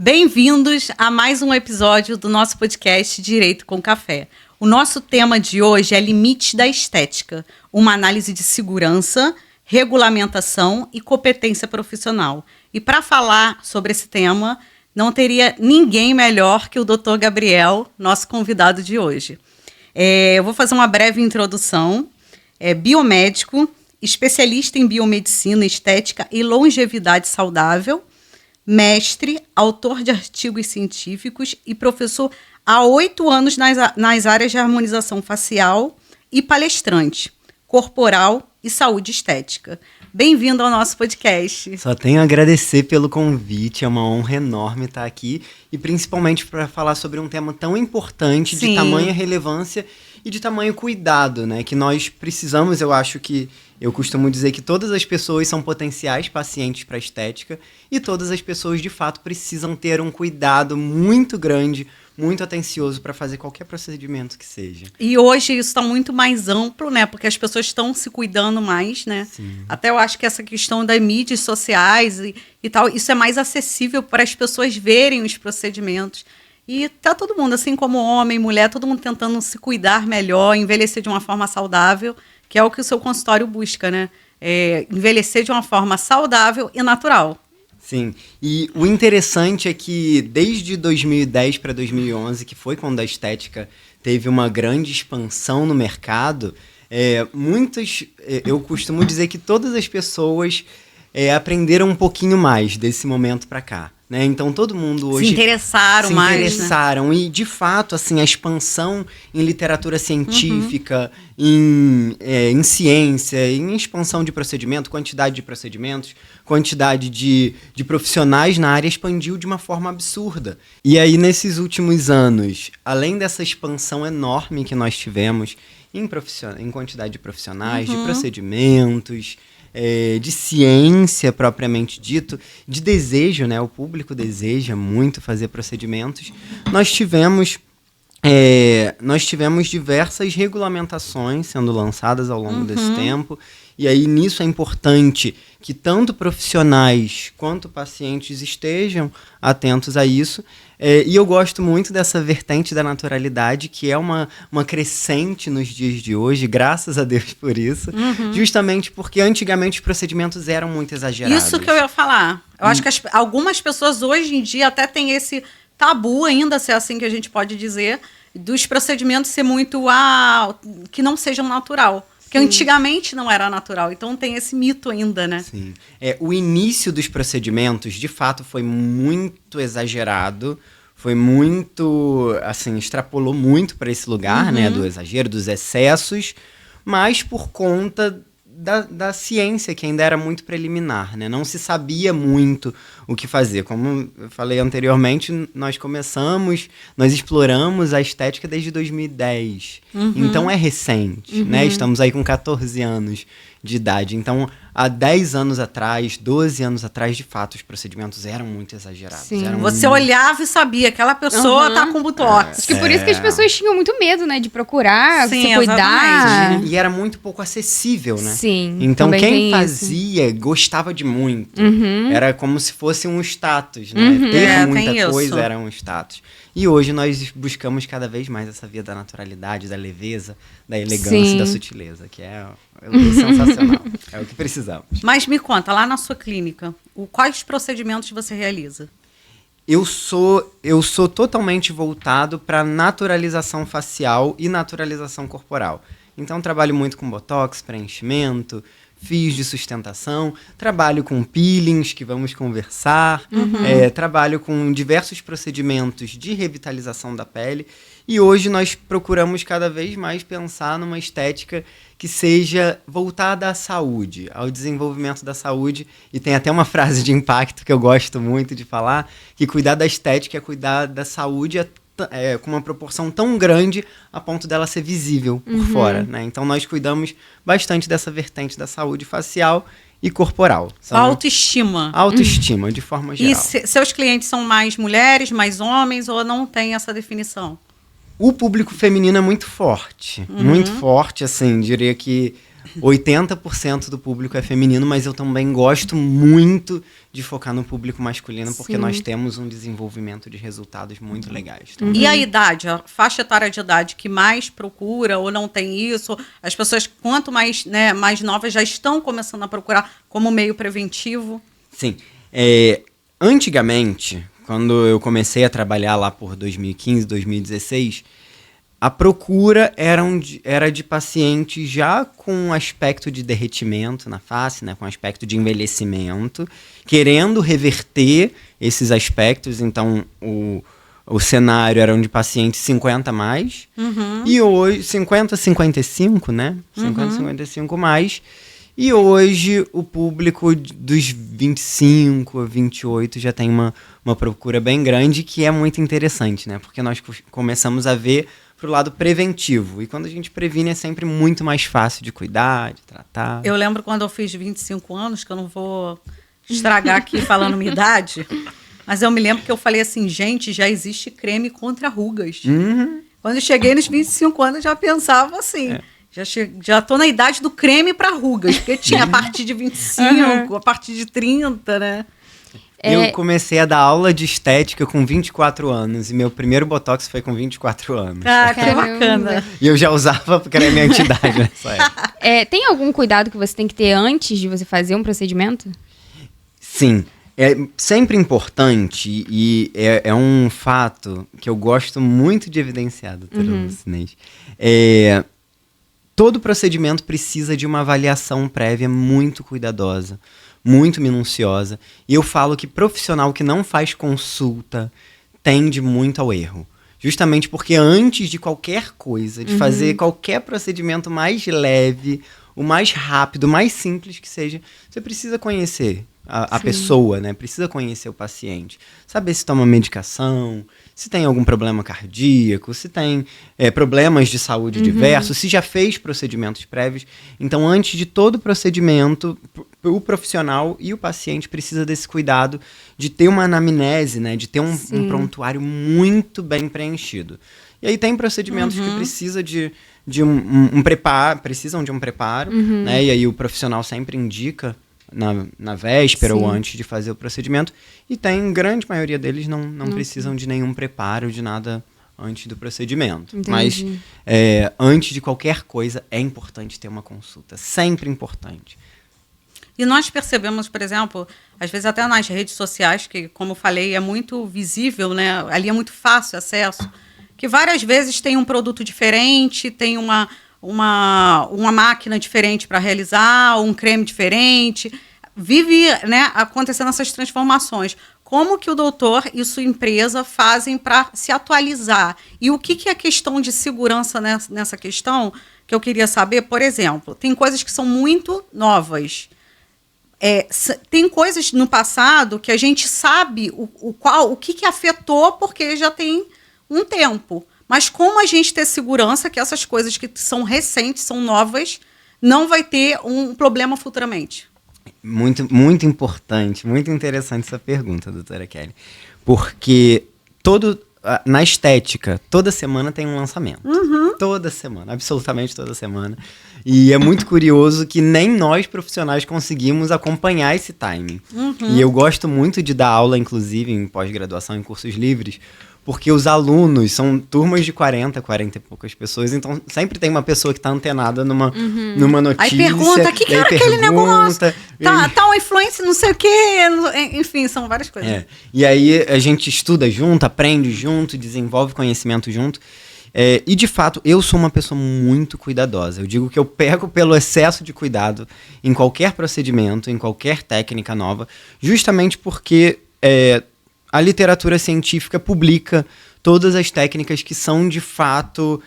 Bem-vindos a mais um episódio do nosso podcast Direito com Café. O nosso tema de hoje é Limites da Estética, uma análise de segurança, regulamentação e competência profissional. E para falar sobre esse tema, não teria ninguém melhor que o Dr. Gabriel, nosso convidado de hoje. Eu vou fazer uma breve introdução. É biomédico, especialista em biomedicina, estética e longevidade saudável, mestre, autor de artigos científicos e professor há 8 anos nas áreas de harmonização facial e palestrante, corporal e saúde estética. Bem-vindo ao nosso podcast. Só tenho a agradecer pelo convite, é uma honra enorme estar aqui e principalmente para falar sobre um tema tão importante, de tamanha relevância e de tamanho cuidado, né? Que nós precisamos, eu costumo dizer que todas as pessoas são potenciais pacientes para estética e todas as pessoas, de fato, precisam ter um cuidado muito grande, muito atencioso para fazer qualquer procedimento que seja. E hoje isso está muito mais amplo, né? Porque as pessoas estão se cuidando mais, né? Sim. Até eu acho que essa questão das mídias sociais e tal, isso é mais acessível para as pessoas verem os procedimentos. E tá todo mundo, assim como homem, mulher, todo mundo tentando se cuidar melhor, envelhecer de uma forma saudável, que é o que o seu consultório busca, né? Envelhecer de uma forma saudável e natural. Sim, e o interessante é que desde 2010 para 2011, que foi quando a estética teve uma grande expansão no mercado, eu costumo dizer que todas as pessoas aprenderam um pouquinho mais desse momento para cá. Né? Então todo mundo hoje se interessaram mais, né? E de fato assim, a expansão em literatura científica, em ciência, em expansão de procedimento, quantidade de procedimentos, quantidade de profissionais na área expandiu de uma forma absurda. E aí nesses últimos anos, além dessa expansão enorme que nós tivemos em quantidade de profissionais, de procedimentos, de ciência propriamente dito, de desejo, né? O público deseja muito fazer procedimentos. Nós tivemos diversas regulamentações sendo lançadas ao longo desse tempo, e aí nisso é importante que tanto profissionais quanto pacientes estejam atentos a isso. E eu gosto muito dessa vertente da naturalidade, que é uma crescente nos dias de hoje, graças a Deus por isso, justamente porque antigamente os procedimentos eram muito exagerados. Isso que eu ia falar. Eu acho que algumas pessoas hoje em dia até têm esse tabu ainda, se é assim que a gente pode dizer, dos procedimentos ser muito, que não sejam natural. Porque antigamente não era natural, então tem esse mito ainda, né? Sim. O início dos procedimentos, de fato, foi muito exagerado, foi muito, assim, extrapolou muito para esse lugar, né? Do exagero, dos excessos, mas por conta da ciência, que ainda era muito preliminar, né? Não se sabia muito o que fazer. Como eu falei anteriormente, nós exploramos a estética desde 2010. Então é recente, né? Estamos aí com 14 anos de idade. Então, há 10 anos atrás, 12 anos atrás, de fato, os procedimentos eram muito exagerados. Você olhava e sabia, aquela pessoa tá com botox. Acho que por isso que as pessoas tinham muito medo, né? De procurar, se cuidar. Exatamente. E era muito pouco acessível, né? Sim. Então, quem fazia gostava de muito. Era como se fosse um status, né? Ter muita coisa era um status. E hoje nós buscamos cada vez mais essa via da naturalidade, da leveza, da elegância e da sutileza, que é sensacional. É o que precisamos. Mas me conta, lá na sua clínica, quais procedimentos você realiza? Eu sou totalmente voltado para naturalização facial e naturalização corporal. Então, trabalho muito com botox, preenchimento, fios de sustentação, trabalho com peelings, que vamos conversar, trabalho com diversos procedimentos de revitalização da pele, e hoje nós procuramos cada vez mais pensar numa estética que seja voltada à saúde, ao desenvolvimento da saúde, e tem até uma frase de impacto que eu gosto muito de falar, que cuidar da estética é cuidar da saúde com uma proporção tão grande a ponto dela ser visível por fora, né? Então nós cuidamos bastante dessa vertente da saúde facial e corporal. Autoestima. Autoestima, de forma geral. E seus clientes são mais mulheres, mais homens, ou não tem essa definição? O público feminino é muito forte. Muito forte, assim, diria que 80% do público é feminino, mas eu também gosto muito de focar no público masculino, porque nós temos um desenvolvimento de resultados muito legais. E a idade, a faixa etária de idade que mais procura ou não tem isso, as pessoas, quanto mais, né, mais novas, já estão começando a procurar como meio preventivo? Sim. Antigamente, quando eu comecei a trabalhar lá por 2015, 2016, a procura era de pacientes já com aspecto de derretimento na face, né, com aspecto de envelhecimento, querendo reverter esses aspectos. Então, o cenário era de pacientes 50 mais, e hoje 50, 55, né? 50, 55 mais. E hoje o público dos 25 a 28 já tem uma procura bem grande, que é muito interessante, né? Porque nós começamos a ver pro lado preventivo. E quando a gente previne é sempre muito mais fácil de cuidar, de tratar. Eu lembro quando eu fiz 25 anos, que eu não vou estragar aqui falando minha idade, mas eu me lembro que eu falei assim, gente, já existe creme contra rugas. Quando eu cheguei nos 25 anos, eu já pensava assim, já tô na idade do creme para rugas, porque tinha a partir de 25, a partir de 30, né? Eu comecei a dar aula de estética com 24 anos e meu primeiro botox foi com 24 anos. Ah, que bacana. E eu já usava porque era a minha entidade nessa época. Tem algum cuidado que você tem que ter antes de você fazer um procedimento? Sim. É sempre importante e é um fato que eu gosto muito de evidenciar, doutora Lucinez. Todo procedimento precisa de uma avaliação prévia muito cuidadosa, muito minuciosa. E eu falo que profissional que não faz consulta tende muito ao erro. Justamente porque antes de qualquer coisa, de fazer qualquer procedimento mais leve, o mais rápido, o mais simples que seja, você precisa conhecer a pessoa, né? Precisa conhecer o paciente. Saber se toma medicação, se tem algum problema cardíaco, se tem problemas de saúde diversos, se já fez procedimentos prévios. Então, antes de todo procedimento, o profissional e o paciente precisa desse cuidado de ter uma anamnese, né? De ter um prontuário muito bem preenchido. E aí tem procedimentos que precisam de um preparo, né? E aí o profissional sempre indica na véspera ou antes de fazer o procedimento. E tem, grande maioria deles não precisam de nenhum preparo, de nada antes do procedimento. Entendi. Mas antes de qualquer coisa é importante ter uma consulta. Sempre importante. E nós percebemos, por exemplo, às vezes até nas redes sociais, que, como eu falei, é muito visível, né? Ali é muito fácil acesso, que várias vezes tem um produto diferente, tem uma máquina diferente para realizar, um creme diferente. Vive, né, acontecendo essas transformações. Como que o doutor e sua empresa fazem para se atualizar? E o que é a questão de segurança nessa questão, que eu queria saber? Por exemplo, tem coisas que são muito novas. Tem coisas no passado que a gente sabe o que afetou, porque já tem um tempo. Mas como a gente ter segurança que essas coisas que são recentes, são novas, não vai ter um problema futuramente? Muito, muito importante, muito interessante essa pergunta, doutora Kelly. Porque na estética, toda semana tem um lançamento. Toda semana, absolutamente toda semana. E é muito curioso que nem nós, profissionais, conseguimos acompanhar esse timing. E eu gosto muito de dar aula, inclusive, em pós-graduação, em cursos livres, porque os alunos são turmas de 40 e poucas pessoas, então sempre tem uma pessoa que está antenada numa notícia. Aí pergunta, o que era aquele negócio? Tá uma influência, não sei o quê. Enfim, são várias coisas. E aí a gente estuda junto, aprende junto, desenvolve conhecimento junto. E, de fato, eu sou uma pessoa muito cuidadosa. Eu digo que eu peco pelo excesso de cuidado em qualquer procedimento, em qualquer técnica nova, justamente porque a literatura científica publica todas as técnicas que são, de fato,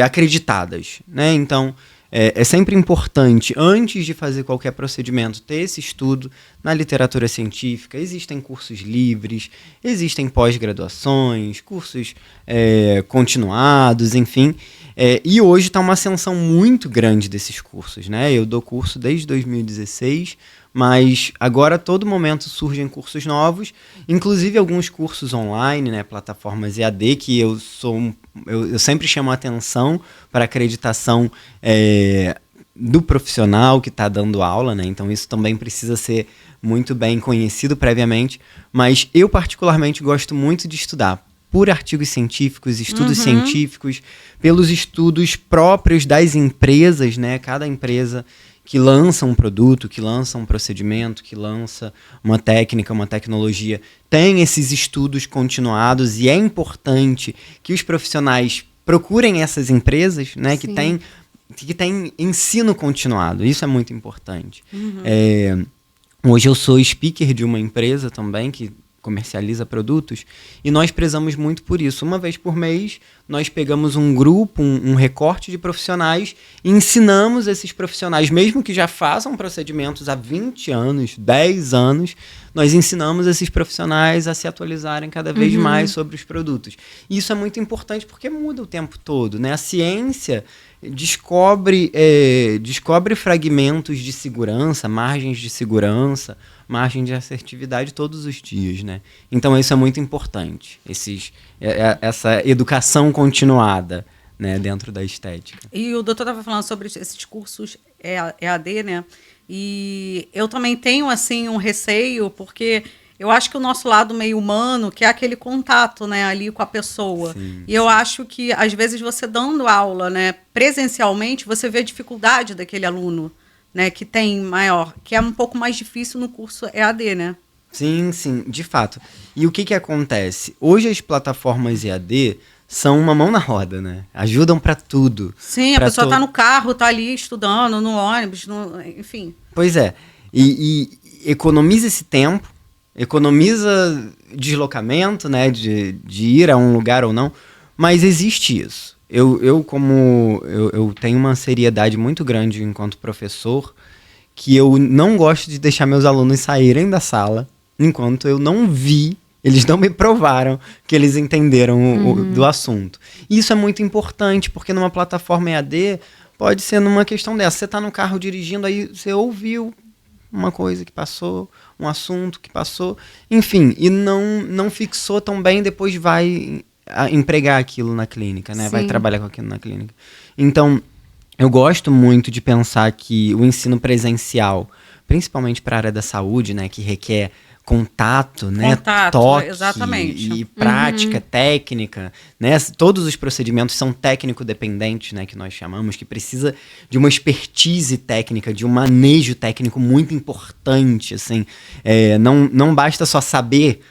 acreditadas, né? Então, é sempre importante, antes de fazer qualquer procedimento, ter esse estudo na literatura científica. Existem cursos livres, existem pós-graduações, cursos continuados, enfim. E hoje está uma ascensão muito grande desses cursos, né? Eu dou curso desde 2016, mas agora a todo momento surgem cursos novos, inclusive alguns cursos online, né? Plataformas EAD, que eu sempre chamo a atenção para a acreditação do profissional que está dando aula, né? Então isso também precisa ser muito bem conhecido previamente, mas eu particularmente gosto muito de estudar por artigos científicos, estudos científicos, pelos estudos próprios das empresas, né? Cada empresa que lança um produto, que lança um procedimento, que lança uma técnica, uma tecnologia, tem esses estudos continuados, e é importante que os profissionais procurem essas empresas, né? Que tem ensino continuado. Isso é muito importante. Hoje eu sou speaker de uma empresa também que comercializa produtos, e nós prezamos muito por isso. Uma vez por mês, nós pegamos um grupo, um recorte de profissionais, e ensinamos esses profissionais, mesmo que já façam procedimentos há 20 anos, 10 anos, nós ensinamos esses profissionais a se atualizarem cada vez mais sobre os produtos. E isso é muito importante porque muda o tempo todo, né? A ciência descobre fragmentos de segurança, margens de segurança, margem de assertividade todos os dias, né? Então isso é muito importante, essa educação continuada, né, dentro da estética. E o doutor estava falando sobre esses cursos EAD, né? E eu também tenho, assim, um receio, porque eu acho que o nosso lado meio humano, que é aquele contato, né, ali com a pessoa. Sim, e eu acho que, às vezes, você dando aula, né, presencialmente, você vê a dificuldade daquele aluno, né, que é um pouco mais difícil no curso EAD, né? Sim, de fato. E o que acontece? Hoje as plataformas EAD são uma mão na roda, né? Ajudam para tudo. Sim, a pessoa está no carro, está ali estudando, no ônibus, enfim. Pois é. E economiza esse tempo, economiza deslocamento, né? De ir a um lugar ou não. Mas existe isso. Eu tenho uma seriedade muito grande enquanto professor, que eu não gosto de deixar meus alunos saírem da sala enquanto eu não vi, eles não me provaram que eles entenderam do assunto. E isso é muito importante, porque numa plataforma EAD pode ser numa questão dessa. Você está no carro dirigindo, aí você ouviu uma coisa que passou, um assunto que passou, enfim, e não fixou tão bem, depois vai empregar aquilo na clínica, né? Sim. Vai trabalhar com aquilo na clínica. Então, eu gosto muito de pensar que o ensino presencial, principalmente para a área da saúde, né, que requer contato, né, toque, exatamente, e prática técnica, né? Todos os procedimentos são técnico-dependentes, né, que nós chamamos, que precisa de uma expertise técnica, de um manejo técnico muito importante, assim. Não basta só saber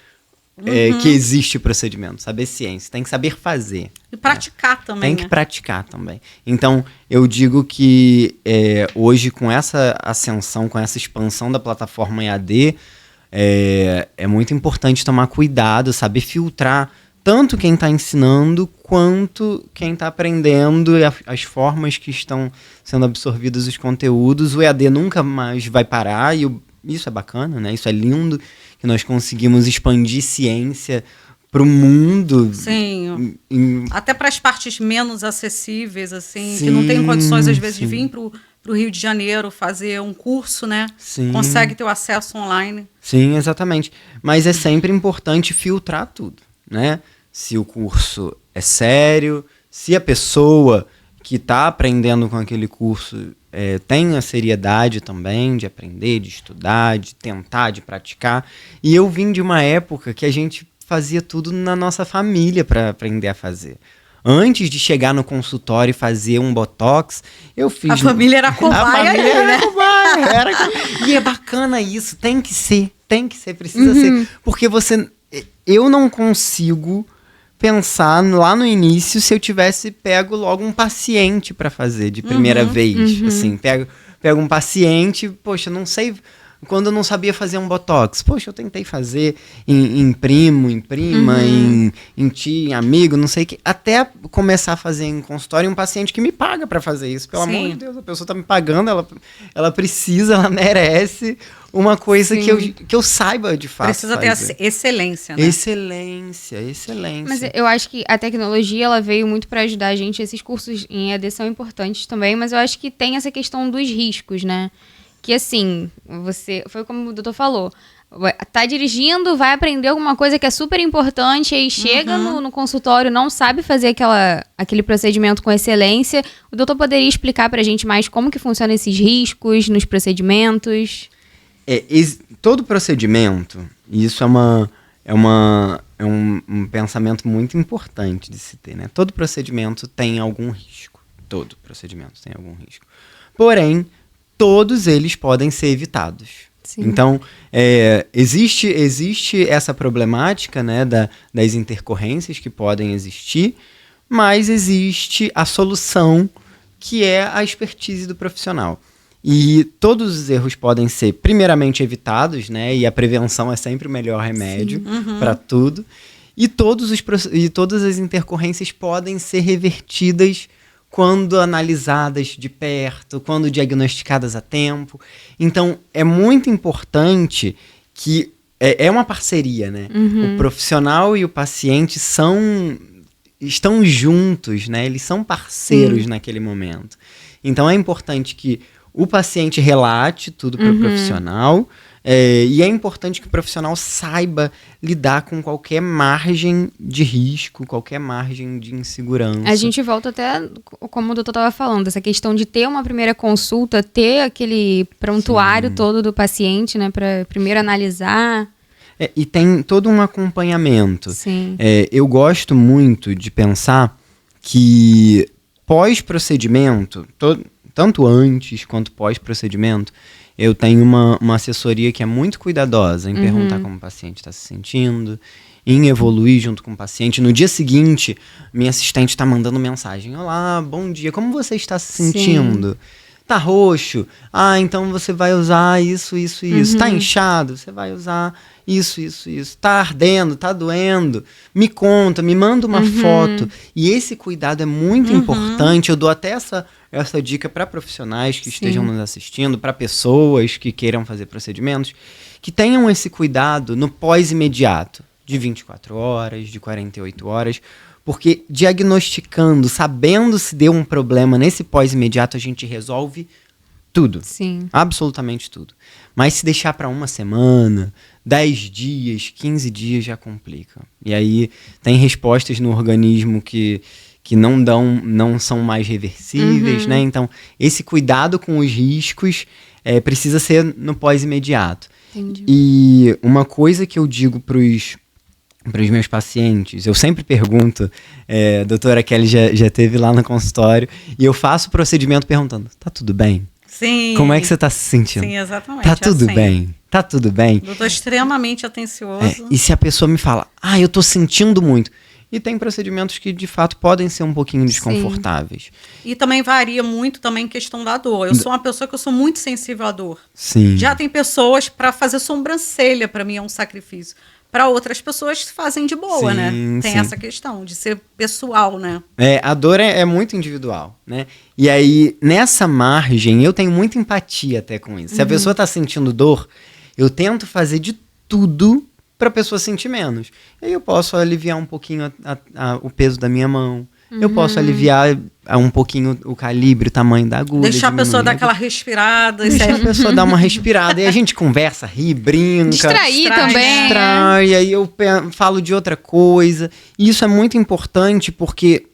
que existe o procedimento, saber ciência, tem que saber fazer. E praticar também. Tem que praticar também. Então, eu digo que hoje, com essa ascensão, com essa expansão da plataforma EAD, é muito importante tomar cuidado, saber filtrar tanto quem está ensinando quanto quem está aprendendo, as formas que estão sendo absorvidos os conteúdos. O EAD nunca mais vai parar, e isso é bacana, né? Isso é lindo, que nós conseguimos expandir ciência para o mundo. Sim. Até para as partes menos acessíveis, assim, que não tem condições, às vezes, de vir para o Rio de Janeiro fazer um curso, né? Sim. Consegue ter o acesso online. Sim, exatamente. Mas é sempre importante filtrar tudo, né? Se o curso é sério, se a pessoa que está aprendendo com aquele curso tem a seriedade também de aprender, de estudar, de tentar, de praticar. E eu vim de uma época que a gente fazia tudo na nossa família para aprender a fazer. Antes de chegar no consultório e fazer um botox, eu fiz... A família era cobaia. A família era cobaia. E é bacana isso, tem que ser, precisa ser. Porque eu não consigo pensar lá no início se eu tivesse pego logo um paciente para fazer de primeira vez. Assim, pego um paciente, poxa, não sei quando eu não sabia fazer um botox. Poxa, eu tentei fazer em primo, em prima, em tio, em amigo, não sei o que. Até começar a fazer em consultório um paciente que me paga pra fazer isso. Pelo amor de Deus, a pessoa tá me pagando, ela precisa, ela merece uma coisa que eu saiba de fato. Precisa fazer. ter excelência, né? Excelência. Mas eu acho que a tecnologia, ela veio muito para ajudar a gente. Esses cursos em EAD são importantes também, mas eu acho que tem essa questão dos riscos, né? Que assim, foi como o doutor falou, tá dirigindo, vai aprender alguma coisa que é super importante, aí chega no consultório, não sabe fazer aquele procedimento com excelência. O doutor poderia explicar pra gente mais como que funcionam esses riscos nos procedimentos? Todo procedimento, e isso é um pensamento muito importante de se ter, né? Todo procedimento tem algum risco. Todo procedimento tem algum risco. Porém, todos eles podem ser evitados. Sim. Então, existe essa problemática, né, das intercorrências que podem existir, mas existe a solução, que é a expertise do profissional. E todos os erros podem ser, primeiramente, evitados, né? E a prevenção é sempre o melhor remédio para tudo. E todas as intercorrências podem ser revertidas quando analisadas de perto, quando diagnosticadas a tempo. Então, é muito importante que... É uma parceria, né? O profissional e o paciente estão juntos, né? Eles são parceiros naquele momento. Então, é importante que o paciente relate tudo para o profissional, e é importante que o profissional saiba lidar com qualquer margem de risco, qualquer margem de insegurança. A gente volta até, como o doutor estava falando, essa questão de ter uma primeira consulta, ter aquele prontuário todo do paciente, né, para primeiro analisar. E tem todo um acompanhamento. Sim. Eu gosto muito de pensar que pós-procedimento, tanto antes quanto pós-procedimento, eu tenho uma assessoria que é muito cuidadosa em perguntar como o paciente está se sentindo, em evoluir junto com o paciente. No dia seguinte, minha assistente está mandando mensagem. Olá, bom dia, como você está se sentindo? Tá roxo? Então você vai usar isso. Tá inchado? Você vai usar isso. Tá ardendo? Tá doendo? Me conta, me manda uma foto. E esse cuidado é muito importante. Eu dou até essa dica para profissionais que estejam nos assistindo, para pessoas que queiram fazer procedimentos, que tenham esse cuidado no pós-imediato, de 24 horas, de 48 horas, porque diagnosticando, sabendo se deu um problema nesse pós-imediato, a gente resolve tudo. Sim. Absolutamente tudo. Mas se deixar para uma semana, 10 dias, 15 dias, já complica. E aí tem respostas no organismo que não são mais reversíveis, né? Então, esse cuidado com os riscos precisa ser no pós-imediato. Entendi. E uma coisa que eu digo para os meus pacientes, eu sempre pergunto, a doutora Kelly já esteve lá no consultório, e eu faço o procedimento perguntando, tá tudo bem? Sim. Como é que você tá se sentindo? Sim, exatamente. Tá tudo bem? Tá tudo bem? O doutor é extremamente atencioso. E se a pessoa me fala, eu tô sentindo muito. E tem procedimentos que, de fato, podem ser um pouquinho desconfortáveis. E também varia muito também em questão da dor. Eu sou uma pessoa que eu sou muito sensível à dor. Sim. Já tem pessoas, para fazer sobrancelha, para mim é um sacrifício. Para outras pessoas fazem de boa, né? Tem essa questão de ser pessoal, né? A dor é muito individual, né? E aí, nessa margem, eu tenho muita empatia até com isso. Se a pessoa tá sentindo dor, eu tento fazer de tudo para a pessoa sentir menos. E aí eu posso aliviar um pouquinho o peso da minha mão. Eu posso aliviar um pouquinho o calibre, o tamanho da agulha. Deixar a pessoa dar aquela respirada. Deixar a pessoa dar uma respirada. E a gente conversa, ri, brinca. Distrair também. Distrai, aí eu falo de outra coisa. E isso é muito importante porque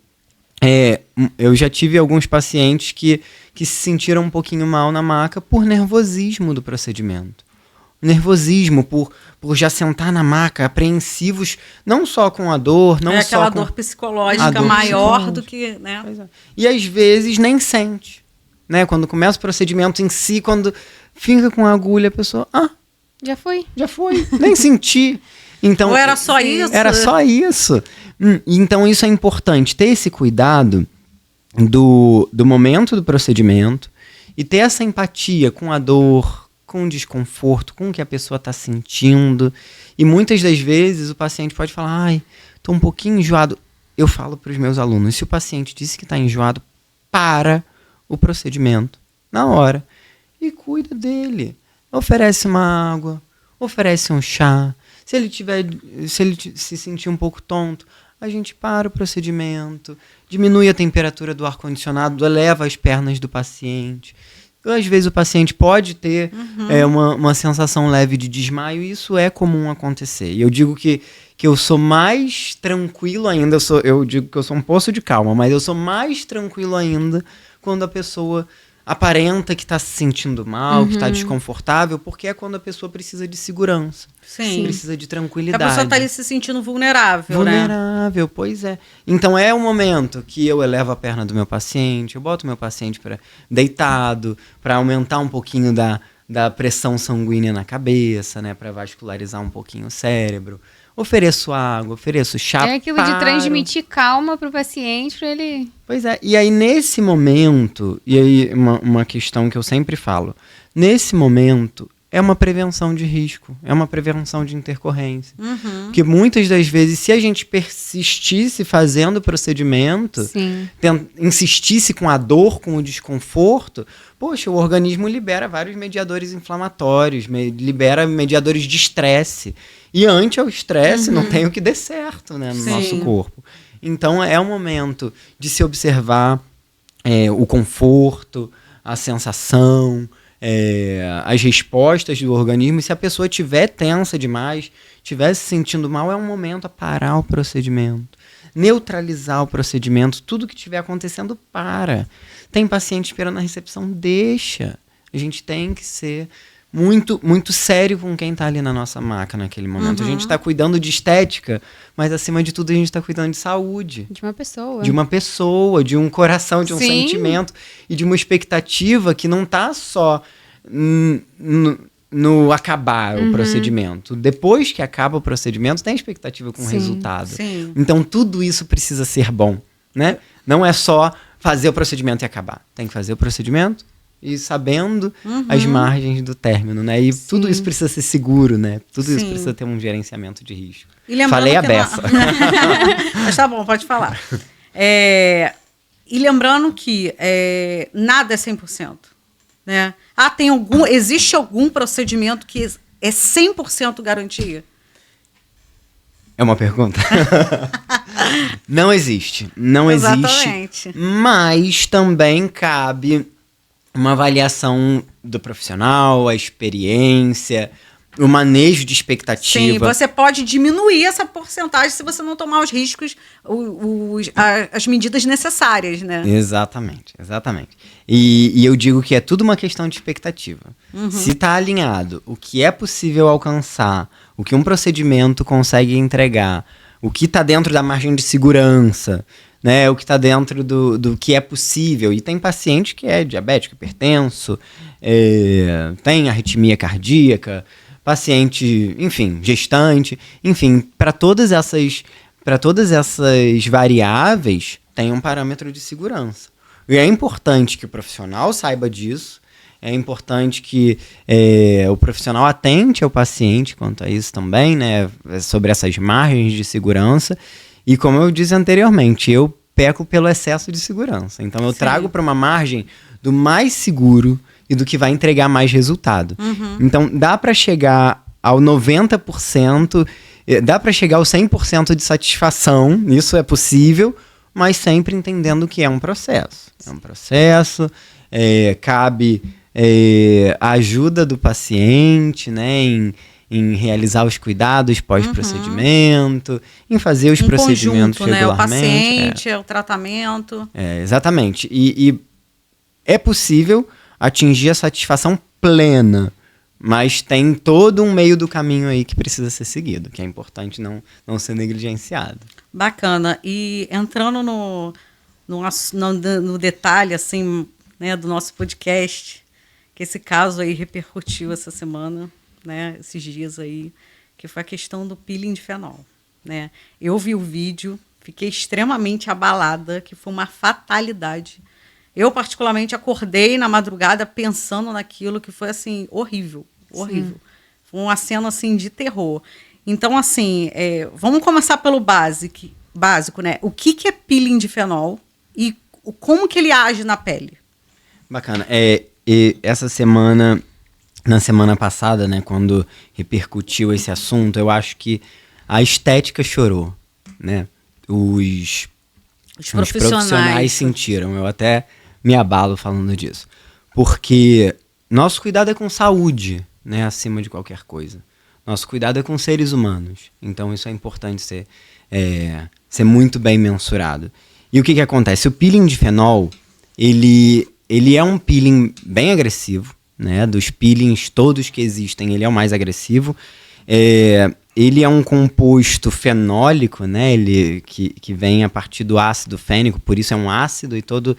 eu já tive alguns pacientes que se sentiram um pouquinho mal na maca por nervosismo do procedimento. Nervosismo por já sentar na maca, apreensivos, não só com a dor, não só aquela com dor psicológica maior do que, né? E às vezes nem sente, né? Quando começa o procedimento em si, quando fica com a agulha, a pessoa, já foi, nem senti. Então, ou era só isso? Era só isso. Então isso é importante, ter esse cuidado do momento do procedimento e ter essa empatia com a dor, com o desconforto, com o que a pessoa está sentindo. E muitas das vezes o paciente pode falar, ai, estou um pouquinho enjoado. Eu falo para os meus alunos, se o paciente disse que está enjoado, para o procedimento na hora e cuida dele. Oferece uma água, oferece um chá. Se ele se sentir um pouco tonto, a gente para o procedimento, diminui a temperatura do ar-condicionado, eleva as pernas do paciente. Às vezes o paciente pode ter uma sensação leve de desmaio, e isso é comum acontecer. E eu digo que eu sou mais tranquilo ainda, eu digo que eu sou um poço de calma, mas eu sou mais tranquilo ainda quando a pessoa aparenta que está se sentindo mal, que está desconfortável, porque é quando a pessoa precisa de segurança. Sim. Precisa de tranquilidade. A pessoa está ali se sentindo vulnerável, né? Vulnerável, pois é. Então é o momento que eu elevo a perna do meu paciente, eu boto o meu paciente deitado, para aumentar um pouquinho da pressão sanguínea na cabeça, né, para vascularizar um pouquinho o cérebro. Ofereço água, ofereço chá. É aquilo de transmitir calma pro paciente, para ele... Pois é, e aí nesse momento, e aí uma questão que eu sempre falo, nesse momento é uma prevenção de risco, é uma prevenção de intercorrência. Porque muitas das vezes, se a gente persistisse fazendo o procedimento, insistisse com a dor, com o desconforto, poxa, o organismo libera vários mediadores inflamatórios, libera mediadores de estresse. E ante ao estresse, não tem o que dê certo, né, no nosso corpo. Então, é o momento de se observar o conforto, a sensação, as respostas do organismo. E se a pessoa estiver tensa demais, estiver se sentindo mal, é um momento a parar o procedimento, neutralizar o procedimento. Tudo que estiver acontecendo, para. Tem paciente esperando na recepção, deixa. A gente tem que ser muito, muito sério com quem está ali na nossa maca naquele momento. A gente está cuidando de estética, mas acima de tudo a gente está cuidando de saúde. De uma pessoa. De uma pessoa, de um coração, de um sentimento e de uma expectativa que não está só no acabar o procedimento. Depois que acaba o procedimento, tem expectativa com o resultado. Sim. Então tudo isso precisa ser bom, né? Não é só fazer o procedimento e acabar. Tem que fazer o procedimento e sabendo as margens do término, né? E tudo isso precisa ser seguro, né? Tudo isso precisa ter um gerenciamento de risco. Falei a beça. Mas tá bom, pode falar. E lembrando que nada é 100%. Né? Existe algum procedimento que é 100% garantia? É uma pergunta? Não existe. Não Exatamente. existe. Mas também cabe uma avaliação do profissional, a experiência, o manejo de expectativa. Sim, você pode diminuir essa porcentagem se você não tomar os riscos, as medidas necessárias, né? Exatamente. E eu digo que é tudo uma questão de expectativa. Se está alinhado o que é possível alcançar, o que um procedimento consegue entregar, o que está dentro da margem de segurança, né, o que está dentro do que é possível. E tem paciente que é diabético, hipertenso, tem arritmia cardíaca, paciente, enfim, gestante, enfim, para todas essas variáveis tem um parâmetro de segurança. E é importante que o profissional saiba disso, é importante que o profissional atente ao paciente quanto a isso também, né, sobre essas margens de segurança. E como eu disse anteriormente, eu peco pelo excesso de segurança. Então eu trago para uma margem do mais seguro e do que vai entregar mais resultado. Então dá para chegar ao 90%, dá para chegar ao 100% de satisfação, isso é possível, mas sempre entendendo que é um processo. É um processo, cabe a ajuda do paciente, né, em realizar os cuidados pós-procedimento, em fazer os procedimentos conjunto, regularmente. Né? O paciente, o tratamento. Exatamente. E é possível atingir a satisfação plena, mas tem todo um meio do caminho aí que precisa ser seguido, que é importante não ser negligenciado. Bacana. E entrando no detalhe, assim, né, do nosso podcast, que esse caso aí repercutiu essa semana, né, esses dias aí, que foi a questão do peeling de fenol, né? Eu vi o vídeo, fiquei extremamente abalada, que foi uma fatalidade. Eu, particularmente, acordei na madrugada pensando naquilo que foi, assim, horrível. Horrível. Sim. Foi uma cena, assim, de terror. Então, assim, vamos começar pelo básico, né? O que é peeling de fenol e como que ele age na pele? Bacana. Essa semana, na semana passada, né, quando repercutiu esse assunto, eu acho que a estética chorou, né? Os profissionais sentiram. Eu até me abalo falando disso. Porque nosso cuidado é com saúde, né, acima de qualquer coisa. Nosso cuidado é com seres humanos. Então isso é importante ser muito bem mensurado. E o que acontece? O peeling de fenol, ele é um peeling bem agressivo, né? Dos peelings todos que existem, ele é o mais agressivo. Ele é um composto fenólico, né? Ele que vem a partir do ácido fênico, por isso é um ácido, e todo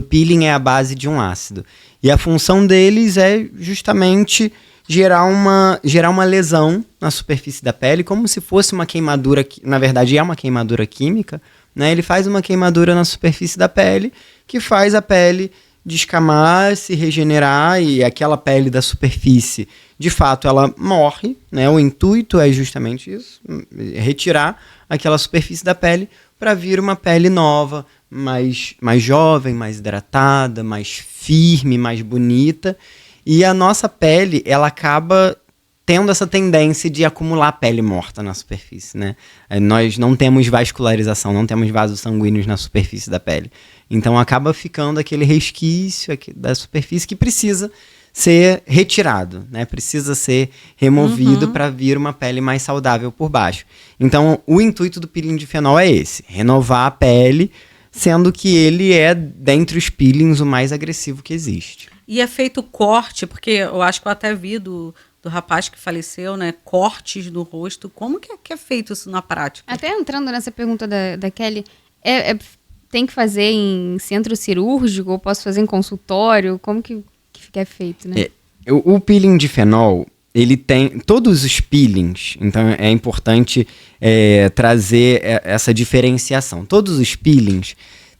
peeling é a base de um ácido. E a função deles é justamente gerar uma lesão na superfície da pele, como se fosse uma queimadura, na verdade é uma queimadura química, né? Ele faz uma queimadura na superfície da pele, que faz a pele descamar, se regenerar, e aquela pele da superfície, de fato, ela morre, né? O intuito é justamente isso, retirar aquela superfície da pele para vir uma pele nova, mais jovem, mais hidratada, mais firme, mais bonita. E a nossa pele, ela acaba tendo essa tendência de acumular pele morta na superfície, né? Nós não temos vascularização, não temos vasos sanguíneos na superfície da pele. Então acaba ficando aquele resquício da superfície que precisa ser retirado, né? Precisa ser removido para vir uma pele mais saudável por baixo. Então o intuito do peeling de fenol é esse, renovar a pele, sendo que ele é, dentre os peelings, o mais agressivo que existe. E é feito corte, porque eu acho que eu até vi do rapaz que faleceu, né? Cortes no rosto. Como que é feito isso na prática? Até entrando nessa pergunta da Kelly, tem que fazer em centro cirúrgico ou posso fazer em consultório? Como que é feito, né? O peeling de fenol, ele tem todos os peelings, então é importante trazer essa diferenciação. Todos os peelings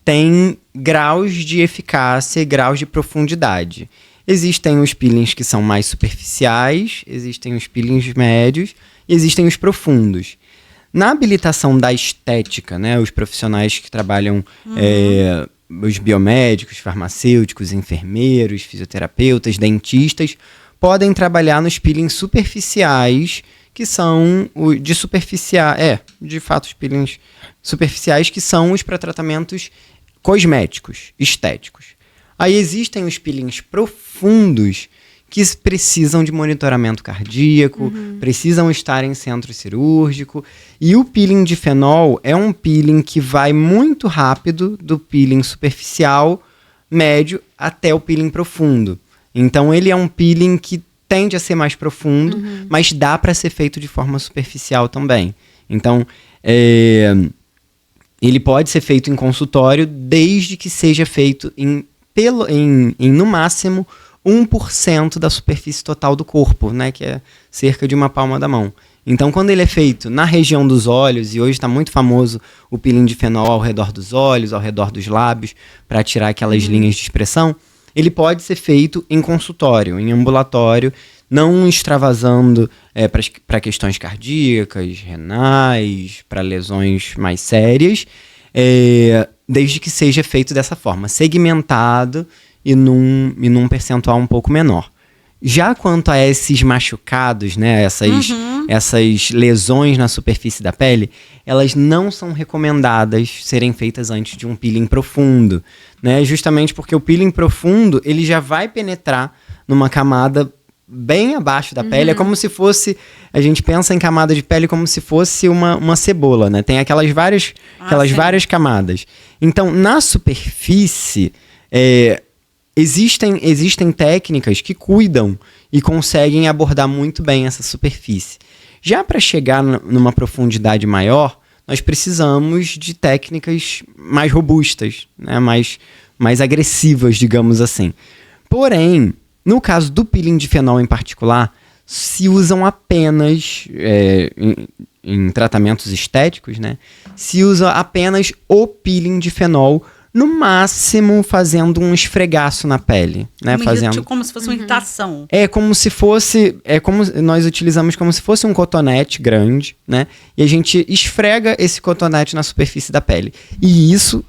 têm graus de eficácia e graus de profundidade. Existem os peelings que são mais superficiais, existem os peelings médios e existem os profundos. Na habilitação da estética, né, os profissionais que trabalham, os biomédicos, farmacêuticos, enfermeiros, fisioterapeutas, dentistas, podem trabalhar nos peelings superficiais, que são de fato os peelings superficiais, que são os para tratamentos cosméticos, estéticos. Aí existem os peelings profundos, que precisam de monitoramento cardíaco, precisam estar em centro cirúrgico. E o peeling de fenol é um peeling que vai muito rápido do peeling superficial, médio, até o peeling profundo. Então ele é um peeling que tende a ser mais profundo, mas dá para ser feito de forma superficial também. Então, ele pode ser feito em consultório, desde que seja feito em no máximo 1% da superfície total do corpo, né, que é cerca de uma palma da mão. Então, quando ele é feito na região dos olhos, e hoje está muito famoso o peeling de fenol ao redor dos olhos, ao redor dos lábios, para tirar aquelas linhas de expressão, ele pode ser feito em consultório, em ambulatório, não extravasando para questões cardíacas, renais, para lesões mais sérias, desde que seja feito dessa forma, segmentado e num percentual um pouco menor. Já quanto a esses machucados, né, essas lesões na superfície da pele, elas não são recomendadas serem feitas antes de um peeling profundo, né, justamente porque o peeling profundo ele já vai penetrar numa camada bem abaixo da pele. É como se fosse, a gente pensa em camada de pele como se fosse uma cebola, né? Tem aquelas várias camadas. Então, na superfície, existem técnicas que cuidam e conseguem abordar muito bem essa superfície. Já para chegar numa profundidade maior, nós precisamos de técnicas mais robustas, né? mais agressivas, digamos assim. Porém, no caso do peeling de fenol em particular, se usam apenas, em tratamentos estéticos, né? Se usa apenas o peeling de fenol no máximo fazendo um esfregaço na pele, né? Tipo como se fosse uma irritação. É como se fosse, nós utilizamos como se fosse um cotonete grande, né? E a gente esfrega esse cotonete na superfície da pele. E isso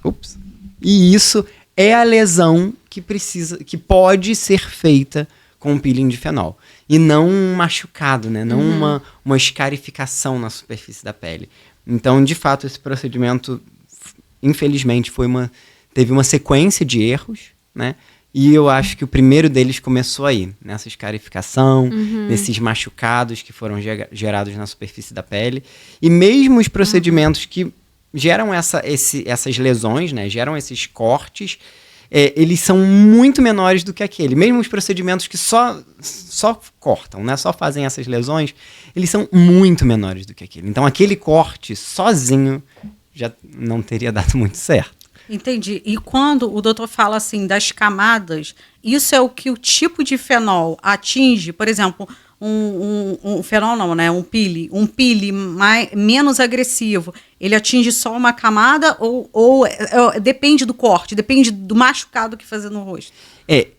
é a lesão que pode ser feita com peeling de fenol. E não um machucado, né? Não uma escarificação na superfície da pele. Então, de fato, esse procedimento, infelizmente, teve uma sequência de erros, né? E eu acho que o primeiro deles começou aí, nessa escarificação, nesses machucados que foram gerados na superfície da pele. E mesmo os procedimentos que geram essas lesões, né? Geram esses cortes, eles são muito menores do que aquele. Mesmo os procedimentos que só cortam, né? Só fazem essas lesões, eles são muito menores do que aquele. Então, aquele corte sozinho já não teria dado muito certo. Entendi. E quando o doutor fala assim das camadas, isso é o que o tipo de fenol atinge? Por exemplo, um fenol não, né? Um peeling menos agressivo, ele atinge só uma camada ou depende do corte, depende do machucado que fazer no rosto?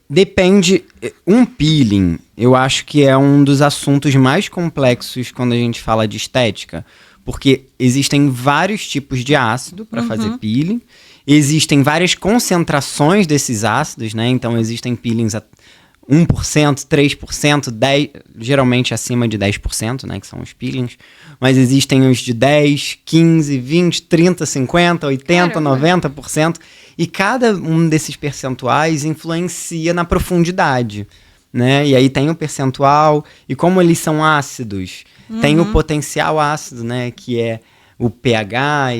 Depende. Um peeling, eu acho que é um dos assuntos mais complexos quando a gente fala de estética, porque existem vários tipos de ácido para fazer peeling. Existem várias concentrações desses ácidos, né? Então, existem peelings a 1%, 3%, 10%, geralmente acima de 10%, né? Que são os peelings. Mas existem os de 10%, 15%, 20%, 30%, 50%, 80%, 90%. E cada um desses percentuais influencia na profundidade, né? E aí tem o percentual. E como eles são ácidos, tem o potencial ácido, né? Que é o pH,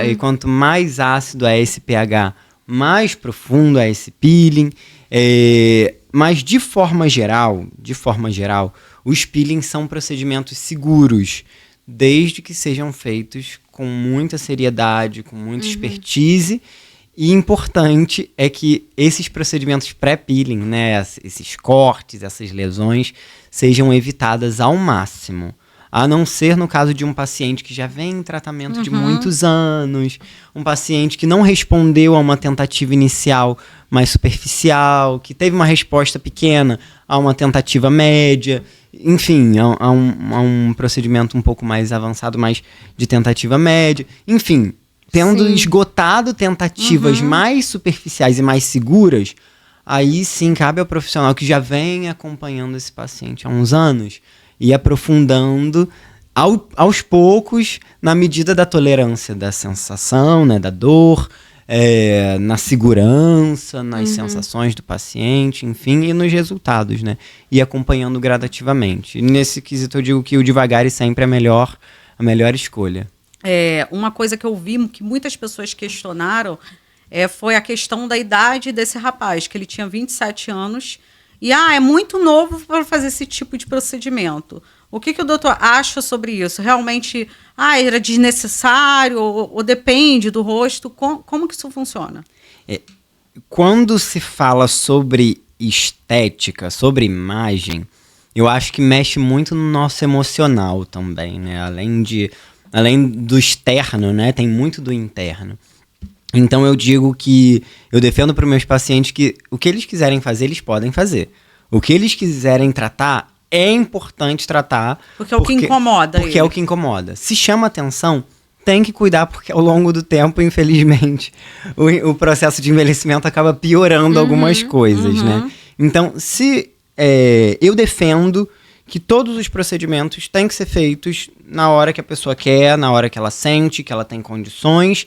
e quanto mais ácido é esse pH, mais profundo é esse peeling. Mas de forma geral, os peelings são procedimentos seguros, desde que sejam feitos com muita seriedade, com muita expertise. E importante é que esses procedimentos pré-peeling, né, esses cortes, essas lesões, sejam evitadas ao máximo. A não ser no caso de um paciente que já vem em tratamento de muitos anos, um paciente que não respondeu a uma tentativa inicial mais superficial, que teve uma resposta pequena a uma tentativa média, enfim, a um procedimento um pouco mais avançado, mais de tentativa média, enfim, tendo esgotado tentativas mais superficiais e mais seguras, aí sim cabe ao profissional que já vem acompanhando esse paciente há uns anos e aprofundando aos poucos, na medida da tolerância da sensação, né, da dor, na segurança, nas sensações do paciente, enfim, e nos resultados, né? E acompanhando gradativamente. E nesse quesito eu digo que o devagar e sempre é a melhor escolha. Uma coisa que eu vi que muitas pessoas questionaram foi a questão da idade desse rapaz, que ele tinha 27 anos, e é muito novo para fazer esse tipo de procedimento. O que o doutor acha sobre isso? Realmente era desnecessário ou depende do rosto? Como que isso funciona? Quando se fala sobre estética, sobre imagem, eu acho que mexe muito no nosso emocional também, né? Além do externo, né? Tem muito do interno. Então eu digo que eu defendo para os meus pacientes que o que eles quiserem fazer, eles podem fazer. O que eles quiserem tratar, é importante tratar. Porque é o que incomoda. Porque é o que incomoda. Se chama atenção, tem que cuidar, porque ao longo do tempo, infelizmente, o processo de envelhecimento acaba piorando algumas coisas, né? Então, eu defendo que todos os procedimentos têm que ser feitos na hora que a pessoa quer, na hora que ela sente, que ela tem condições.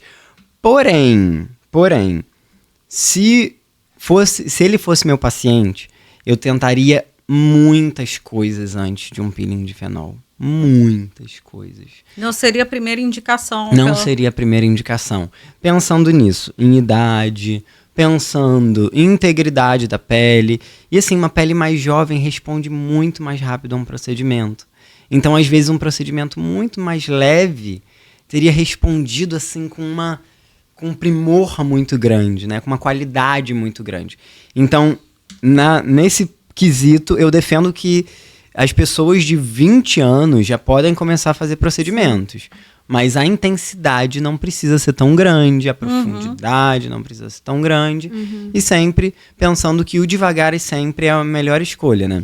Porém, se ele fosse meu paciente, eu tentaria muitas coisas antes de um peeling de fenol. Muitas coisas. Não seria a primeira indicação. Não seria a primeira indicação. Pensando nisso, em idade, pensando em integridade da pele. E assim, uma pele mais jovem responde muito mais rápido a um procedimento. Então, às vezes, um procedimento muito mais leve teria respondido assim com um primor muito grande, né? Com uma qualidade muito grande. Então, nesse quesito, eu defendo que as pessoas de 20 anos já podem começar a fazer procedimentos. mas a intensidade não precisa ser tão grande, a profundidade não precisa ser tão grande, e sempre pensando que o devagar sempre é a melhor escolha, né?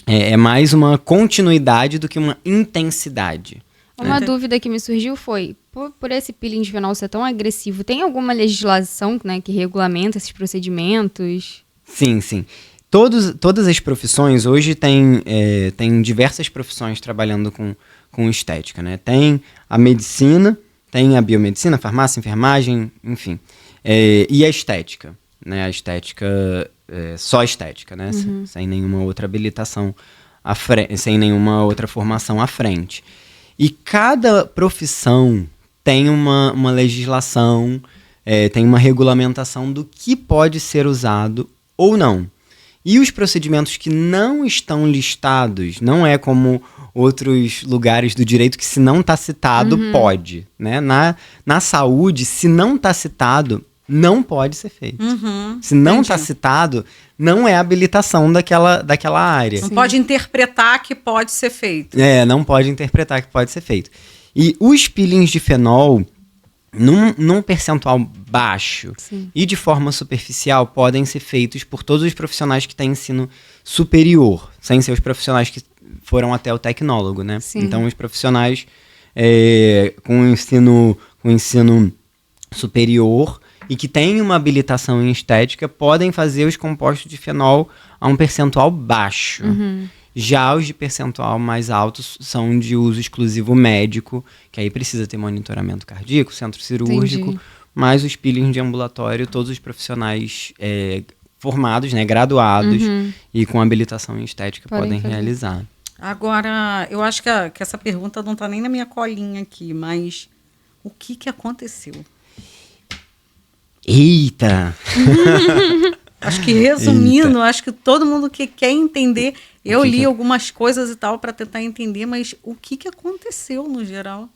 É mais uma continuidade do que uma intensidade. Uma dúvida que me surgiu foi, por esse peeling de fenol ser tão agressivo, tem alguma legislação, né, que regulamenta esses procedimentos? Sim, sim. Todas as profissões, hoje tem diversas profissões trabalhando com estética, né? Tem a medicina, tem a biomedicina, farmácia, enfermagem, enfim. E a estética, né? A estética, só estética, né? Sem nenhuma outra habilitação, sem nenhuma outra formação à frente. E cada profissão tem uma legislação, tem uma regulamentação do que pode ser usado ou não. E os procedimentos que não estão listados, não é como outros lugares do direito que se não está citado, pode. Né? Na saúde, se não está citado, não pode ser feito. Se não está citado, não é habilitação daquela área. Não pode interpretar que pode ser feito. Não pode interpretar que pode ser feito. E os peelings de fenol, num percentual baixo e de forma superficial, podem ser feitos por todos os profissionais que têm ensino superior, sem ser os profissionais que foram até o tecnólogo, né? Então, os profissionais com ensino superior e que têm uma habilitação em estética podem fazer os compostos de fenol a um percentual baixo. Já os de percentual mais alto são de uso exclusivo médico, que aí precisa ter monitoramento cardíaco, centro cirúrgico, mas os peelings de ambulatório, todos os profissionais formados, né, graduados e com habilitação em estética podem realizar. Agora, eu acho que essa pergunta não está nem na minha colinha aqui, mas o que aconteceu? Eita! Acho que resumindo, acho que todo mundo que quer entender, eu li algumas coisas e tal para tentar entender, mas o que aconteceu no geral?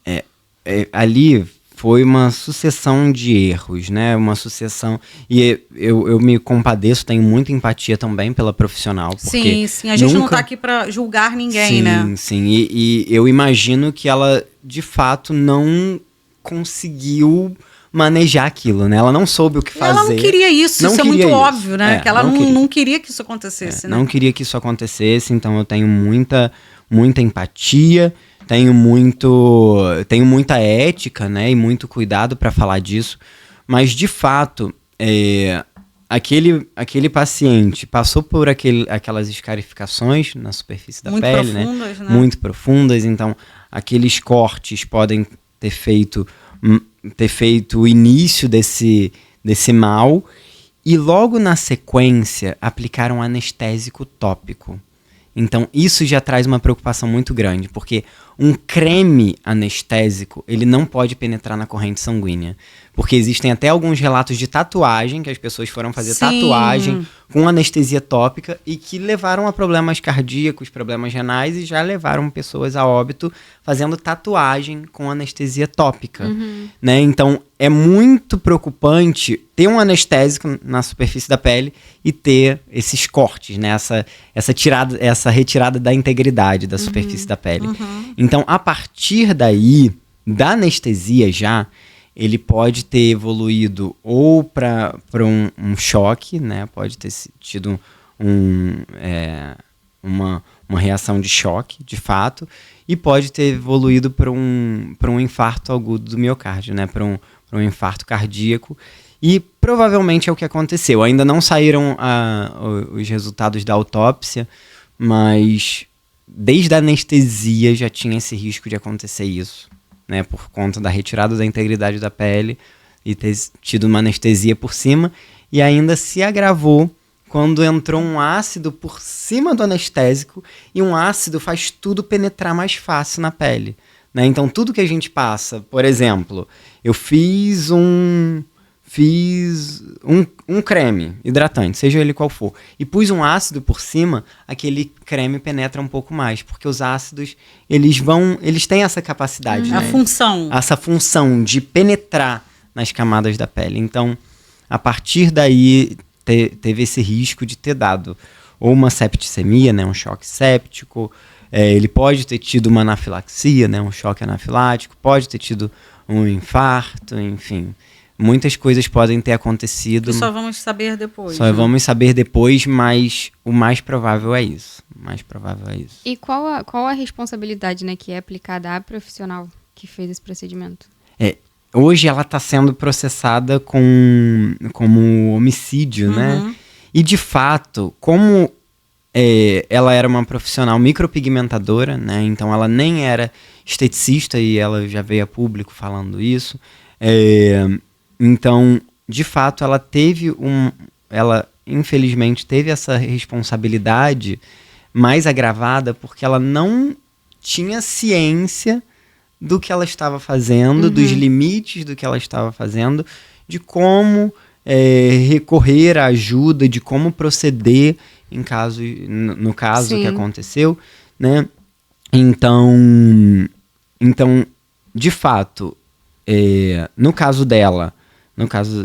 Ali foi uma sucessão de erros, né? Uma sucessão. E eu me compadeço, tenho muita empatia também pela profissional. Porque sim. A gente não está aqui para julgar ninguém, né? Sim. E eu imagino que ela, de fato, não conseguiu manejar aquilo, né? Ela não soube o que fazer. Ela não queria isso, isso é muito óbvio, né? Que ela não queria que isso acontecesse, né? Não queria que isso acontecesse, então eu tenho muita empatia, tenho muita ética, né? E muito cuidado para falar disso, mas de fato, aquele paciente passou por aquelas escarificações na superfície da pele, né? Muito profundas, então aqueles cortes podem ter feito o início desse mal, e logo na sequência aplicaram um anestésico tópico. Então isso já traz uma preocupação muito grande, porque um creme anestésico ele não pode penetrar na corrente sanguínea, porque existem até alguns relatos de tatuagem, que as pessoas foram fazer tatuagem com anestesia tópica e que levaram a problemas cardíacos, problemas renais, e já levaram pessoas a óbito fazendo tatuagem com anestesia tópica. Né? Então é muito preocupante ter um anestésico na superfície da pele e ter esses cortes, né? essa retirada da integridade da superfície da pele. Então, a partir daí, da anestesia já, ele pode ter evoluído ou para um choque, né? Pode ter tido uma reação de choque, de fato, e pode ter evoluído para um infarto agudo do miocárdio, né? Para um infarto cardíaco. E provavelmente é o que aconteceu. Ainda não saíram os resultados da autópsia, mas desde a anestesia já tinha esse risco de acontecer isso, né? Por conta da retirada da integridade da pele e ter tido uma anestesia por cima, e ainda se agravou quando entrou um ácido por cima do anestésico, e um ácido faz tudo penetrar mais fácil na pele, né? Então tudo que a gente passa, por exemplo, eu fiz um creme hidratante, seja ele qual for, e pus um ácido por cima, aquele creme penetra um pouco mais, porque os ácidos, eles têm essa capacidade, né? Essa função de penetrar nas camadas da pele. Então, a partir daí, teve esse risco de ter dado ou uma septicemia, né, um choque séptico, Ele pode ter tido uma anafilaxia, né, um choque anafilático, pode ter tido um infarto, enfim. Muitas coisas podem ter acontecido. E só vamos saber depois. Só vamos saber depois, mas o mais provável é isso. O mais provável é isso. E qual a responsabilidade, né, que é aplicada à profissional que fez esse procedimento? Hoje ela está sendo processada como homicídio, né? E de fato, como ela era uma profissional micropigmentadora, né? Então ela nem era esteticista e ela já veio a público falando isso. Então, de fato, ela infelizmente teve essa responsabilidade mais agravada porque ela não tinha ciência do que ela estava fazendo, dos limites do que ela estava fazendo, de como recorrer à ajuda, de como proceder no caso que aconteceu, né? Então, de fato, no caso dela,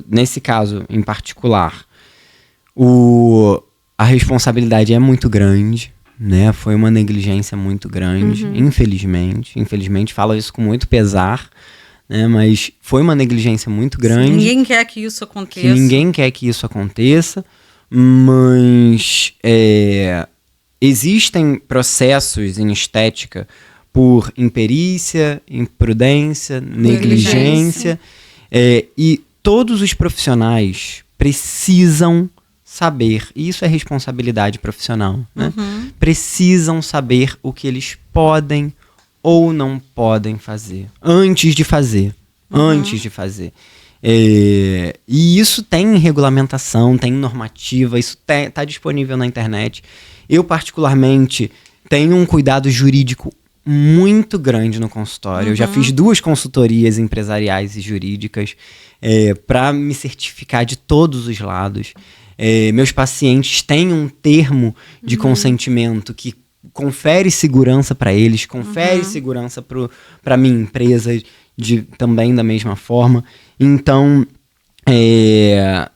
nesse caso em particular, a responsabilidade é muito grande, né? Foi uma negligência muito grande, infelizmente. Infelizmente, falo isso com muito pesar, né? Mas foi uma negligência muito grande. Ninguém quer que isso aconteça. Ninguém quer que isso aconteça, mas existem processos em estética por imperícia, imprudência, negligência. E todos os profissionais precisam saber, e isso é responsabilidade profissional, né? Precisam saber o que eles podem ou não podem fazer antes de fazer. E isso tem regulamentação, tem normativa, isso está disponível na internet. Eu, particularmente, tenho um cuidado jurídico muito grande no consultório. Eu já fiz 2 consultorias empresariais e jurídicas para me certificar de todos os lados. Meus pacientes têm um termo de consentimento que confere segurança para eles, confere segurança para a minha empresa também da mesma forma. Então é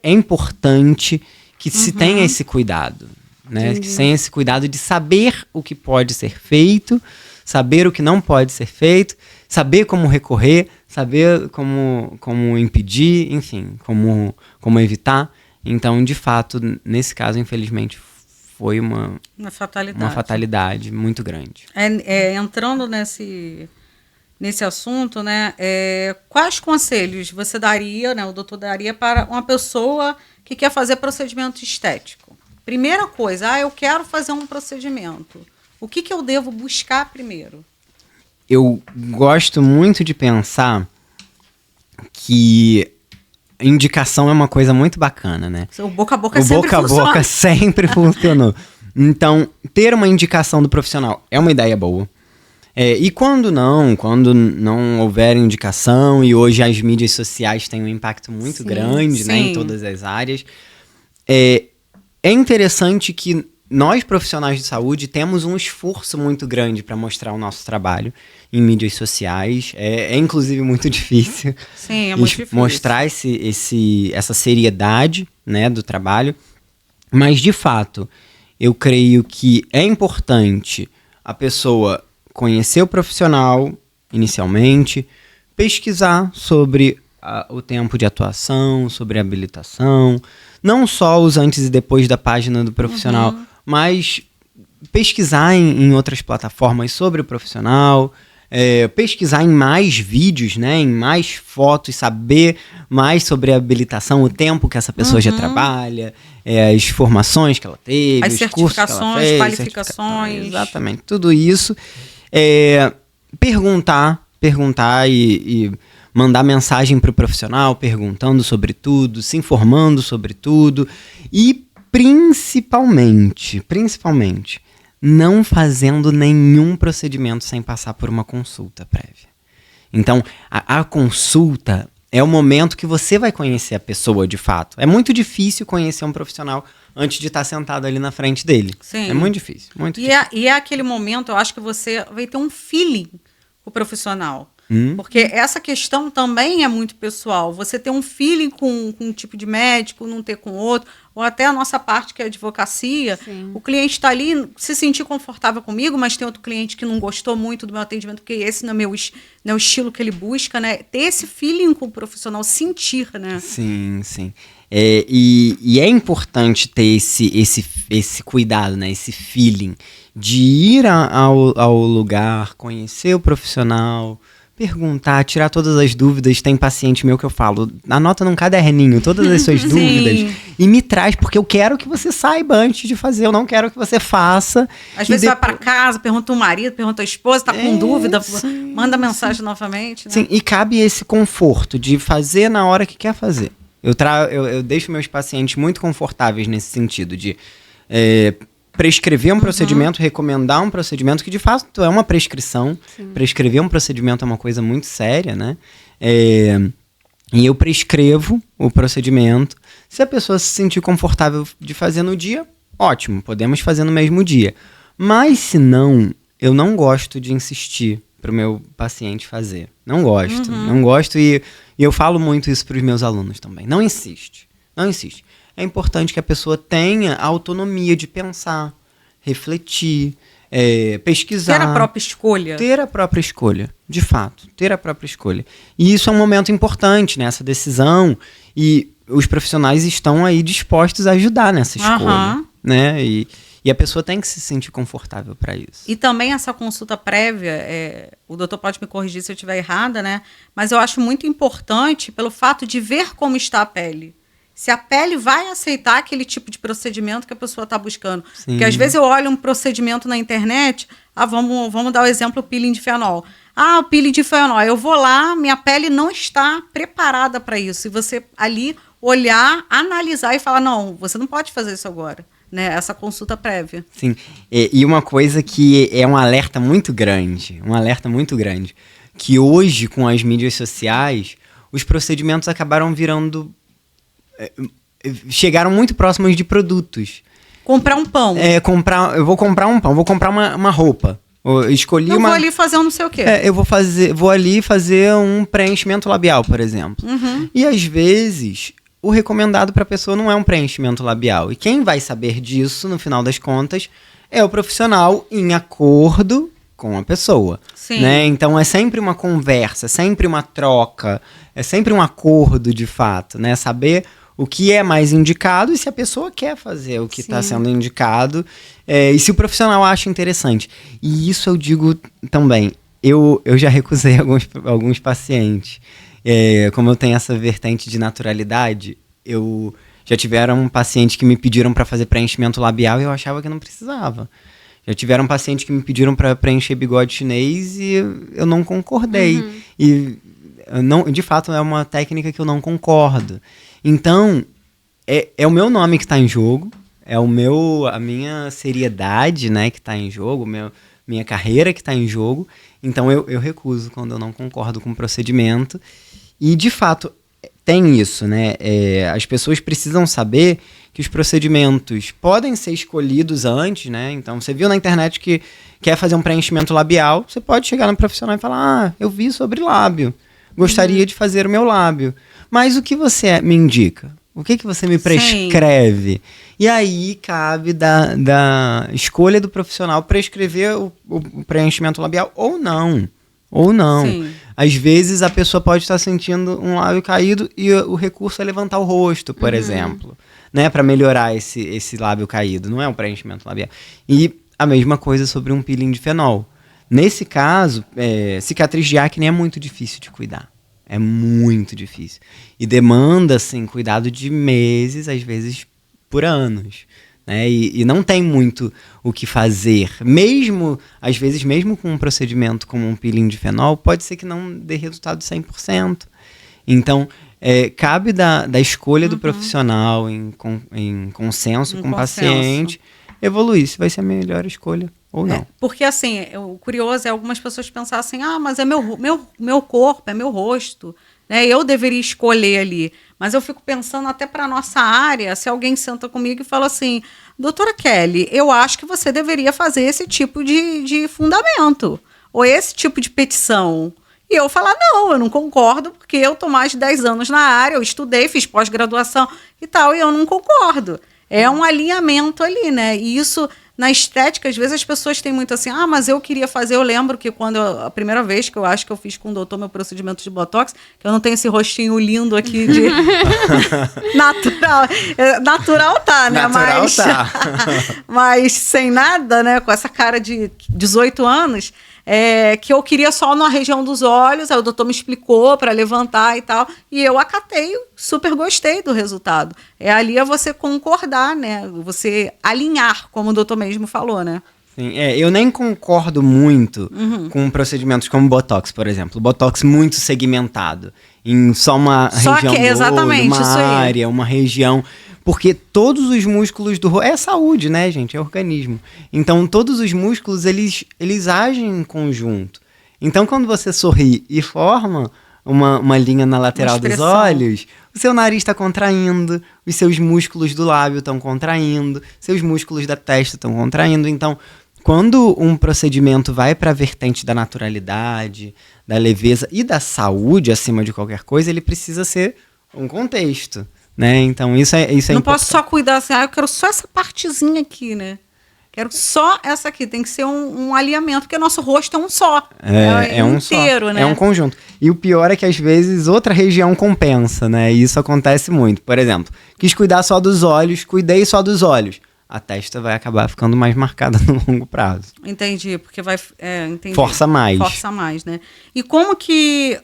importante que se tenha esse cuidado, né? Que se tenha esse cuidado de saber o que pode ser feito, saber o que não pode ser feito, saber como recorrer, saber como impedir, enfim, como evitar. Então, de fato, nesse caso, infelizmente, foi uma fatalidade muito grande. Entrando nesse assunto, né, quais conselhos você daria, né, o doutor daria para uma pessoa que quer fazer procedimento estético? Primeira coisa, eu quero fazer um procedimento. O que eu devo buscar primeiro? Eu gosto muito de pensar que indicação é uma coisa muito bacana, né? O boca a boca sempre funciona. O boca a boca sempre funcionou. Então, ter uma indicação do profissional é uma ideia boa. E quando não houver indicação, e hoje as mídias sociais têm um impacto muito grande, né, em todas as áreas, é interessante que nós, profissionais de saúde, temos um esforço muito grande para mostrar o nosso trabalho em mídias sociais. É inclusive muito difícil. Sim, é muito difícil. Mostrar essa seriedade, né, do trabalho. Mas, de fato, eu creio que é importante a pessoa conhecer o profissional inicialmente, pesquisar sobre o tempo de atuação, sobre a habilitação, não só os antes e depois da página do profissional, mas pesquisar em outras plataformas sobre o profissional, pesquisar em mais vídeos, né, em mais fotos, saber mais sobre a habilitação, o tempo que essa pessoa já trabalha, as formações que ela teve, as os cursos que ela fez, qualificações. Exatamente, tudo isso. Perguntar e mandar mensagem para o profissional, perguntando sobre tudo, se informando sobre tudo e principalmente, não fazendo nenhum procedimento sem passar por uma consulta prévia. Então, a consulta é o momento que você vai conhecer a pessoa de fato. É muito difícil conhecer um profissional antes de estar sentado ali na frente dele. Sim. É muito difícil. E é aquele momento, eu acho que você vai ter um feeling com o profissional. Porque essa questão também é muito pessoal. Você ter um feeling com um tipo de médico, não ter com outro, ou até a nossa parte que é a advocacia. Sim. O cliente está ali, se sentir confortável comigo, mas tem outro cliente que não gostou muito do meu atendimento, porque esse não é, não é o estilo que ele busca, né? Ter esse feeling com o profissional, sentir, né? Sim, sim. E é importante ter esse cuidado, né? Esse feeling de ir ao lugar, conhecer o profissional, perguntar, tirar todas as dúvidas. Tem paciente meu que eu falo, anota num caderninho todas as suas dúvidas e me traz, porque eu quero que você saiba antes de fazer, eu não quero que você faça. Às vezes vai para casa, pergunta o marido, pergunta a esposa, tá com dúvida, manda mensagem novamente. Né? Sim, e cabe esse conforto de fazer na hora que quer fazer. Eu deixo meus pacientes muito confortáveis nesse sentido de prescrever um procedimento, recomendar um procedimento que de fato é uma prescrição. Sim. Prescrever um procedimento é uma coisa muito séria, né? E eu prescrevo o procedimento. Se a pessoa se sentir confortável de fazer no dia, ótimo, podemos fazer no mesmo dia. Mas se não, eu não gosto de insistir para o meu paciente fazer. Não gosto e eu falo muito isso para os meus alunos também. Não insiste. É importante que a pessoa tenha a autonomia de pensar, refletir, pesquisar. Ter a própria escolha. Ter a própria escolha, de fato. Ter a própria escolha. E isso é um momento importante, né? Essa decisão. E os profissionais estão aí dispostos a ajudar nessa escolha. Né? E a pessoa tem que se sentir confortável para isso. E também essa consulta prévia, o doutor pode me corrigir se eu estiver errada, né? Mas eu acho muito importante pelo fato de ver como está a pele. Se a pele vai aceitar aquele tipo de procedimento que a pessoa está buscando. Sim. Porque às vezes eu olho um procedimento na internet, vamos dar o exemplo, o peeling de fenol. O peeling de fenol, eu vou lá, minha pele não está preparada para isso. E você ali olhar, analisar e falar, não, você não pode fazer isso agora. Né, essa consulta prévia. Sim, e uma coisa que é um alerta muito grande, que hoje, com as mídias sociais, os procedimentos acabaram chegaram muito próximos de produtos. Comprar um pão. Eu vou comprar um pão, vou comprar uma roupa. Vou ali fazer um não sei o quê. Vou ali fazer um preenchimento labial, por exemplo. E às vezes o recomendado para a pessoa não é um preenchimento labial. E quem vai saber disso, no final das contas, é o profissional em acordo com a pessoa. Sim. Né? Então é sempre uma conversa, é sempre uma troca, é sempre um acordo de fato, né? Saber o que é mais indicado e se a pessoa quer fazer o que está sendo indicado e se o profissional acha interessante. E isso eu digo também. Eu já recusei alguns pacientes. Como eu tenho essa vertente de naturalidade, já tiveram pacientes que me pediram para fazer preenchimento labial e eu achava que não precisava. Já tiveram pacientes que me pediram para preencher bigode chinês e eu não concordei. E de fato é uma técnica que eu não concordo. Então, é o meu nome que está em jogo, a minha seriedade, né, que está em jogo, minha carreira que está em jogo. Então eu recuso quando eu não concordo com o procedimento. E, de fato, tem isso, né? As pessoas precisam saber que os procedimentos podem ser escolhidos antes, né? Então, você viu na internet que quer fazer um preenchimento labial, você pode chegar no profissional e falar, eu vi sobre lábio, gostaria de fazer o meu lábio. Mas o que você me indica? O que você me prescreve? Sim. E aí cabe da escolha do profissional prescrever o preenchimento labial ou não. Sim. Às vezes a pessoa pode estar sentindo um lábio caído e o recurso é levantar o rosto, por exemplo, né, para melhorar esse lábio caído. Não é um preenchimento labial. E a mesma coisa sobre um peeling de fenol. Nesse caso, cicatriz de acne é muito difícil de cuidar. É muito difícil. E demanda, assim, cuidado de meses, às vezes por anos. Né? E não tem muito o que fazer. Às vezes, mesmo com um procedimento como um peeling de fenol, pode ser que não dê resultado 100%. Então, cabe da escolha do profissional em consenso com o paciente evoluir se vai ser a melhor escolha ou não. Porque, assim, o curioso é algumas pessoas pensarem assim, mas é meu corpo, é meu rosto, né? Eu deveria escolher ali. Mas eu fico pensando até para a nossa área, se alguém senta comigo e fala assim, doutora Kelly, eu acho que você deveria fazer esse tipo de fundamento, ou esse tipo de petição, E eu falar, não, eu não concordo, porque eu tô mais de 10 anos na área, eu estudei, fiz pós-graduação e tal, e eu não concordo. É um alinhamento ali, né? E isso, na estética, às vezes as pessoas têm muito assim, mas eu queria fazer, eu lembro que a primeira vez que eu acho que eu fiz com o doutor meu procedimento de Botox, que eu não tenho esse rostinho lindo aqui de natural. Natural tá, né? Natural tá. Mas sem nada, né? Com essa cara de 18 anos, que eu queria só na região dos olhos, aí o doutor me explicou para levantar e tal, e eu acatei, super gostei do resultado. Ali é você concordar, né? Você alinhar, como o doutor mesmo falou, né? Sim, eu nem concordo muito com procedimentos como Botox, por exemplo. Botox muito segmentado, em só uma região do olho, uma área, uma região... Porque todos os músculos do rosto... É saúde, né, gente? É organismo. Então, todos os músculos, eles agem em conjunto. Então, quando você sorri e forma uma linha na lateral dos olhos, o seu nariz está contraindo, os seus músculos do lábio estão contraindo, seus músculos da testa estão contraindo. Então, quando um procedimento vai para a vertente da naturalidade, da leveza e da saúde, acima de qualquer coisa, ele precisa ser um contexto. Né? Então, isso é não importante. posso só cuidar assim, eu quero só essa partezinha aqui, né? Quero só essa aqui, tem que ser um alinhamento, porque nosso rosto é um só. É um inteiro, só, né? É um conjunto. E o pior é que, às vezes, outra região compensa, né? E isso acontece muito. Por exemplo, quis cuidar só dos olhos, cuidei só dos olhos. A testa vai acabar ficando mais marcada no longo prazo. Entendi, porque vai... entendi. Força mais. Força mais, né? E como que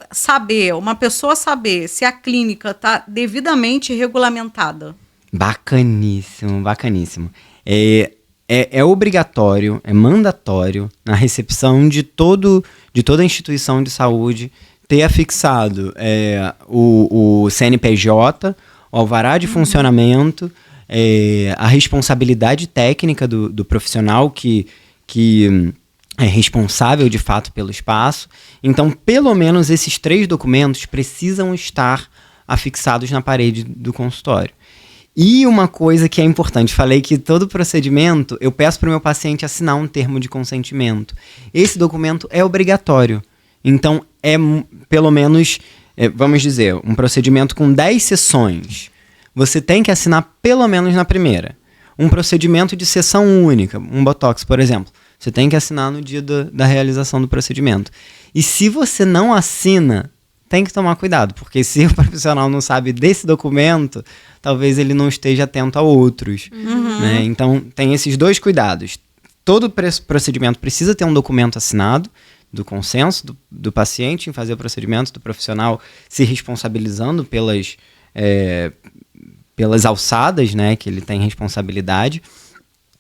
uma pessoa saber se a clínica está devidamente regulamentada? Bacaníssimo, bacaníssimo. É obrigatório, é mandatório, na recepção de toda a instituição de saúde, ter afixado o CNPJ, o alvará de funcionamento, a responsabilidade técnica do profissional que é responsável de fato pelo espaço. Então, pelo menos esses 3 documentos precisam estar afixados na parede do consultório. E uma coisa que é importante, falei que todo procedimento eu peço para o meu paciente assinar um termo de consentimento. Esse documento é obrigatório. Então, pelo menos, vamos dizer, um procedimento com 10 sessões. Você tem que assinar pelo menos na primeira. Um procedimento de sessão única, um Botox, por exemplo, você tem que assinar no dia da realização do procedimento. E se você não assina, tem que tomar cuidado, porque se o profissional não sabe desse documento, talvez ele não esteja atento a outros. Né? Então, tem esses 2 cuidados. Todo procedimento precisa ter um documento assinado, do consenso do paciente em fazer o procedimento, do profissional se responsabilizando pelas alçadas, né, que ele tem responsabilidade,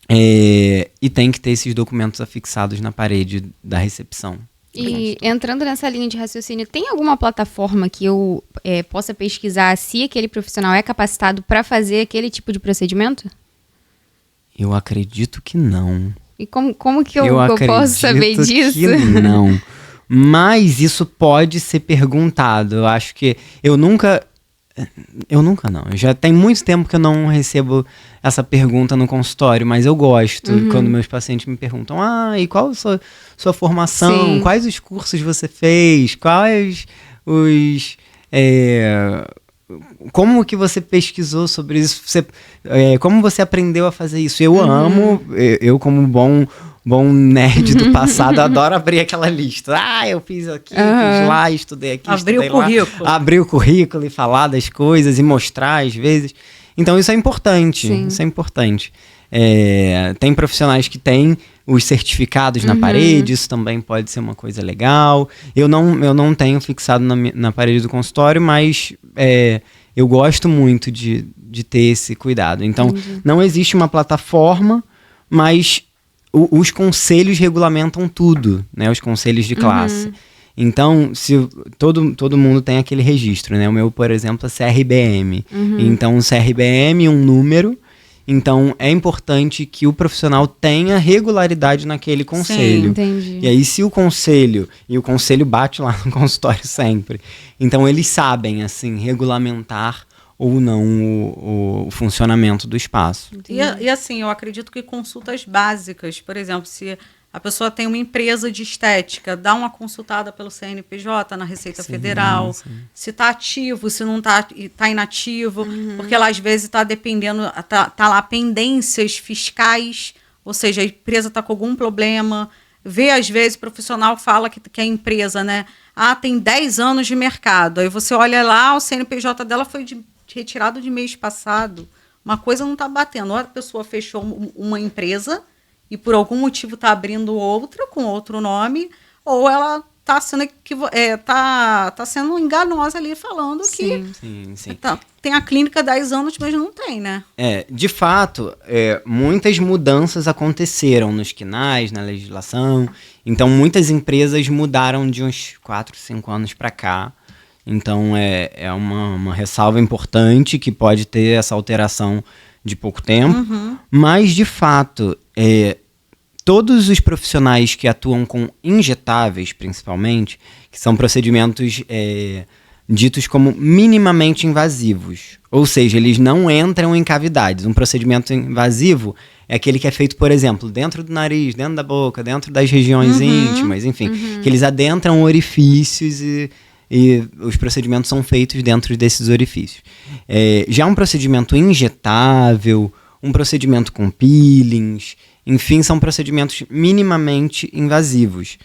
e tem que ter esses documentos afixados na parede da recepção. E entrando nessa linha de raciocínio, tem alguma plataforma que eu possa pesquisar se aquele profissional é capacitado para fazer aquele tipo de procedimento? Eu acredito que não. E como que eu posso saber disso? Que não. Mas isso pode ser perguntado. Eu acho que eu nunca não. Já tem muito tempo que eu não recebo essa pergunta no consultório, mas eu gosto quando meus pacientes me perguntam: e qual a sua formação? Sim. Quais os cursos você fez? Quais os... como que você pesquisou sobre isso? Como você aprendeu a fazer isso? Eu amo, eu como bom nerd do passado, adoro abrir aquela lista. Eu fiz aqui, fiz lá, estudei aqui, estudei lá. Abrir o currículo e falar das coisas e mostrar às vezes. Então isso é importante. Sim. Isso é importante. Tem profissionais que têm os certificados na parede, isso também pode ser uma coisa legal. Eu não tenho fixado na parede do consultório, mas eu gosto muito de ter esse cuidado. Então, não existe uma plataforma, mas os conselhos regulamentam tudo, né? Os conselhos de classe. Então, se todo mundo tem aquele registro, né? O meu, por exemplo, é CRBM. Então, o CRBM é um número. Então, é importante que o profissional tenha regularidade naquele conselho. Sim, entendi. E aí, se o conselho bate lá no consultório sempre. Então, eles sabem, assim, regulamentar ou não o funcionamento do espaço. E assim, eu acredito que consultas básicas, por exemplo, se a pessoa tem uma empresa de estética, dá uma consultada pelo CNPJ na Receita Federal, se está ativo, se não está inativo, porque ela às vezes está dependendo, tá lá pendências fiscais, ou seja, a empresa está com algum problema, vê às vezes o profissional fala que a empresa, né, tem 10 anos de mercado, aí você olha lá, o CNPJ dela foi retirado de mês passado, uma coisa não está batendo, ou a pessoa fechou uma empresa e por algum motivo está abrindo outra com outro nome, ou ela está sendo, tá sendo enganosa ali, falando que tem a clínica 10 anos, mas não tem, né? De fato, muitas mudanças aconteceram nos quinais, na legislação. Então, muitas empresas mudaram de uns 4, 5 anos para cá. Então, é uma ressalva importante que pode ter essa alteração de pouco tempo. Mas, de fato, todos os profissionais que atuam com injetáveis, principalmente, que são procedimentos ditos como minimamente invasivos. Ou seja, eles não entram em cavidades. Um procedimento invasivo é aquele que é feito, por exemplo, dentro do nariz, dentro da boca, dentro das regiões íntimas, enfim, que eles adentram orifícios e os procedimentos são feitos dentro desses orifícios. Já um procedimento injetável, um procedimento com peelings, enfim, são procedimentos minimamente invasivos.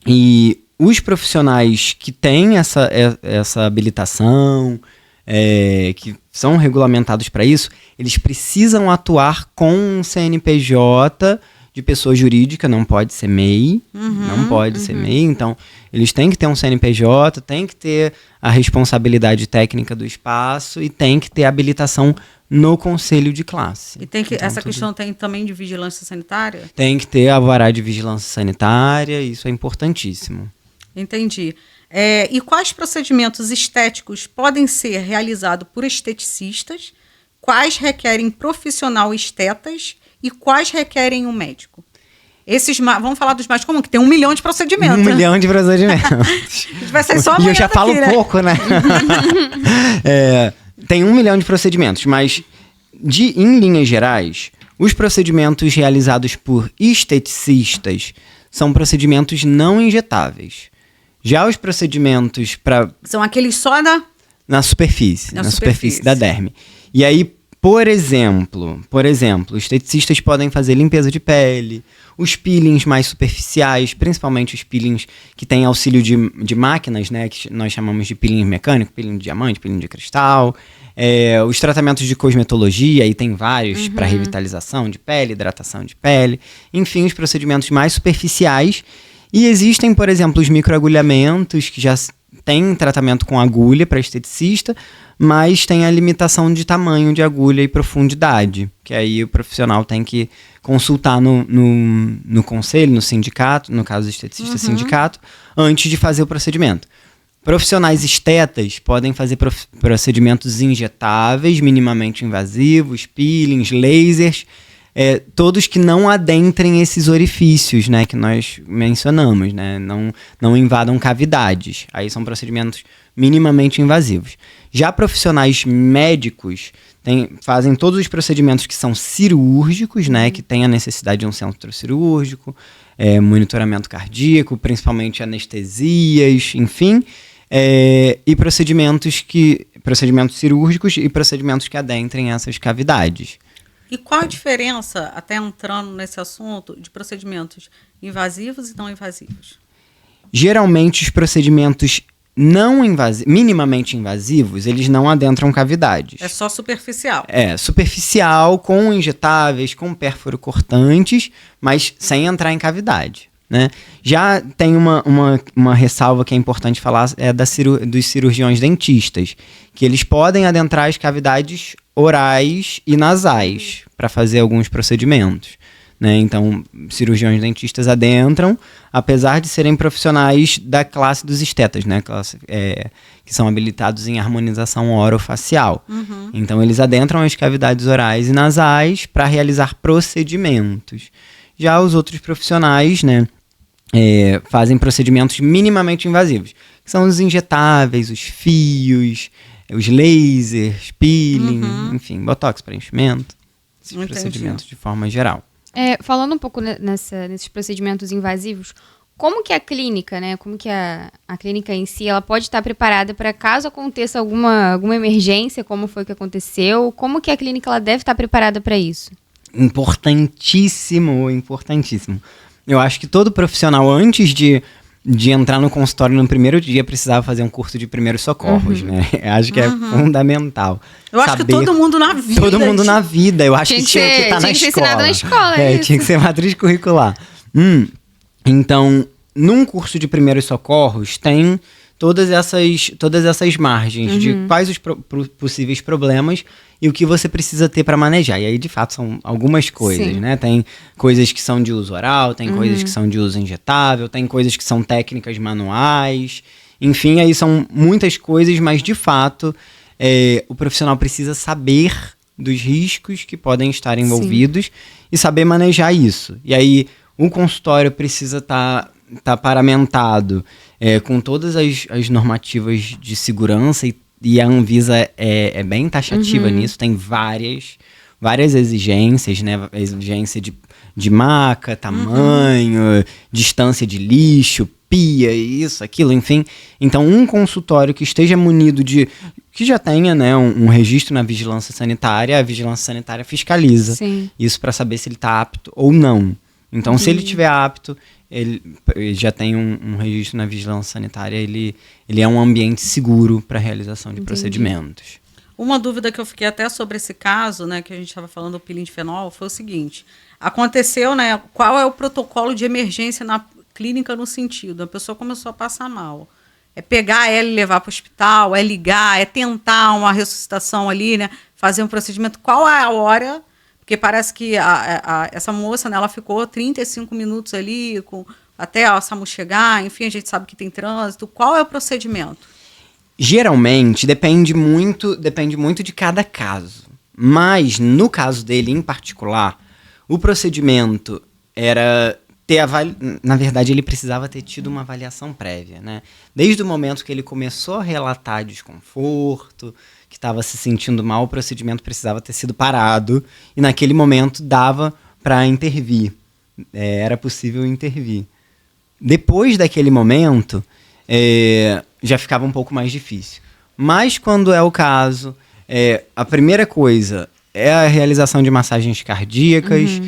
E os profissionais que têm essa habilitação, que são regulamentados para isso, eles precisam atuar com um CNPJ de pessoa jurídica, não pode ser MEI, não pode ser MEI, então eles têm que ter um CNPJ, têm que ter a responsabilidade técnica do espaço e têm que ter habilitação no conselho de classe. E essa questão tem também de vigilância sanitária? Tem que ter alvará de vigilância sanitária, isso é importantíssimo. Entendi. E quais procedimentos estéticos podem ser realizados por esteticistas, quais requerem profissional estetas e quais requerem um médico? Vamos falar dos mais comuns, que tem 1 milhão de procedimentos. 1 milhão de procedimentos. Vai ser só amanhã. E eu já falo pouco, né? Tem 1 milhão de procedimentos, mas em linhas gerais, os procedimentos realizados por esteticistas são procedimentos não injetáveis. Já os procedimentos para... São aqueles só na superfície. Na superfície da derme. E aí, por exemplo, os esteticistas podem fazer limpeza de pele, os peelings mais superficiais, principalmente os peelings que têm auxílio de máquinas, né, que nós chamamos de peeling mecânico, peeling de diamante, peeling de cristal, os tratamentos de cosmetologia, aí tem vários para revitalização de pele, hidratação de pele, enfim, os procedimentos mais superficiais. E existem, por exemplo, os microagulhamentos, que já tem tratamento com agulha para esteticista, mas tem a limitação de tamanho de agulha e profundidade, que aí o profissional tem que consultar no conselho, no sindicato, no caso do esteticista sindicato, antes de fazer o procedimento. Profissionais estetas podem fazer procedimentos injetáveis, minimamente invasivos, peelings, lasers, todos que não adentrem esses orifícios, né, que nós mencionamos, né, não invadam cavidades. Aí são procedimentos minimamente invasivos. Já profissionais médicos fazem todos os procedimentos que são cirúrgicos, né, que tem a necessidade de um centro cirúrgico, monitoramento cardíaco, principalmente anestesias, enfim, e procedimentos cirúrgicos e procedimentos que adentrem essas cavidades. E qual a diferença, até entrando nesse assunto, de procedimentos invasivos e não invasivos? Geralmente, os procedimentos minimamente invasivos, eles não adentram cavidades. É só superficial. Superficial, com injetáveis, com pérfuro cortantes, mas sem entrar em cavidade, né? Já tem uma ressalva que é importante falar, dos cirurgiões dentistas, que eles podem adentrar as cavidades orais e nasais para fazer alguns procedimentos, né? Então, cirurgiões dentistas adentram, apesar de serem profissionais da classe dos estetas, né? Que são habilitados em harmonização orofacial. Então, eles adentram as cavidades orais e nasais para realizar procedimentos. Já os outros profissionais, né, fazem procedimentos minimamente invasivos, que são os injetáveis, os fios, os lasers, peeling, enfim, botox, preenchimento, esses procedimentos de forma geral. Falando um pouco nesses procedimentos invasivos, como que a clínica, né? Como que a clínica em si, ela pode estar preparada para caso aconteça alguma emergência, como foi que aconteceu? Como que a clínica ela deve estar preparada para isso? Importantíssimo, importantíssimo. Eu acho que todo profissional, antes de entrar no consultório no primeiro dia, precisava fazer um curso de primeiros socorros, né? Eu acho que é fundamental. Eu acho que todo mundo na vida. Todo mundo na vida. Eu acho que tinha que estar na escola. Tinha que ser ensinado na escola, isso. Tinha que ser matriz curricular. Então, num curso de primeiros socorros, tem todas essas margens de quais os possíveis problemas e o que você precisa ter para manejar. E aí, de fato, são algumas coisas, né? Tem coisas que são de uso oral, tem coisas que são de uso injetável, tem coisas que são técnicas manuais. Enfim, aí são muitas coisas, mas, de fato, o profissional precisa saber dos riscos que podem estar envolvidos e saber manejar isso. E aí, o consultório precisa estar paramentado com todas as normativas de segurança e a Anvisa é bem taxativa nisso, tem várias exigências, né? Exigência de maca, tamanho, distância de lixo, pia, isso, aquilo, enfim. Então, um consultório que esteja munido que já tenha, né, um registro na vigilância sanitária, a vigilância sanitária fiscaliza isso para saber se ele está apto ou não. Então, se ele estiver apto, ele já tem um registro na vigilância sanitária, ele é um ambiente seguro para a realização de procedimentos. Uma dúvida que eu fiquei até sobre esse caso, né, que a gente estava falando do pilinfenol, foi o seguinte: aconteceu, né, qual é o protocolo de emergência na clínica no sentido? A pessoa começou a passar mal. É pegar ela e levar para o hospital, é ligar, é tentar uma ressuscitação ali, né, fazer um procedimento. Qual é a hora? Porque parece que essa moça, né, ela ficou 35 minutos ali até a SAMU chegar, enfim, a gente sabe que tem trânsito. Qual é o procedimento? Geralmente, depende muito de cada caso. Mas, no caso dele em particular, o procedimento era na verdade, ele precisava ter tido uma avaliação prévia, né? Desde o momento que ele começou a relatar desconforto, que estava se sentindo mal, o procedimento precisava ter sido parado e naquele momento dava para intervir. Era possível intervir. Depois daquele momento, já ficava um pouco mais difícil. Mas quando é o caso, a primeira coisa é a realização de massagens cardíacas.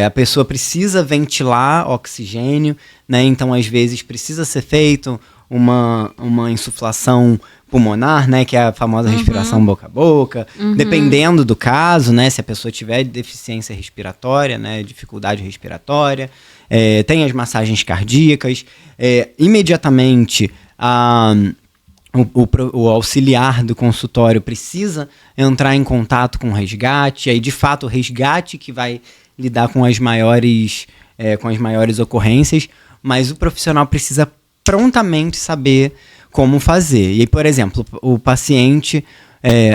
A pessoa precisa ventilar oxigênio, né? Então, às vezes, precisa ser feito uma insuflação pulmonar, né? Que é a famosa respiração boca a boca. Dependendo do caso, né? Se a pessoa tiver deficiência respiratória, né? Dificuldade respiratória. Tem as massagens cardíacas. Imediatamente, o auxiliar do consultório precisa entrar em contato com o resgate. Aí, de fato, o resgate que vai lidar com as maiores ocorrências, mas o profissional precisa prontamente saber como fazer. E aí, por exemplo, o paciente,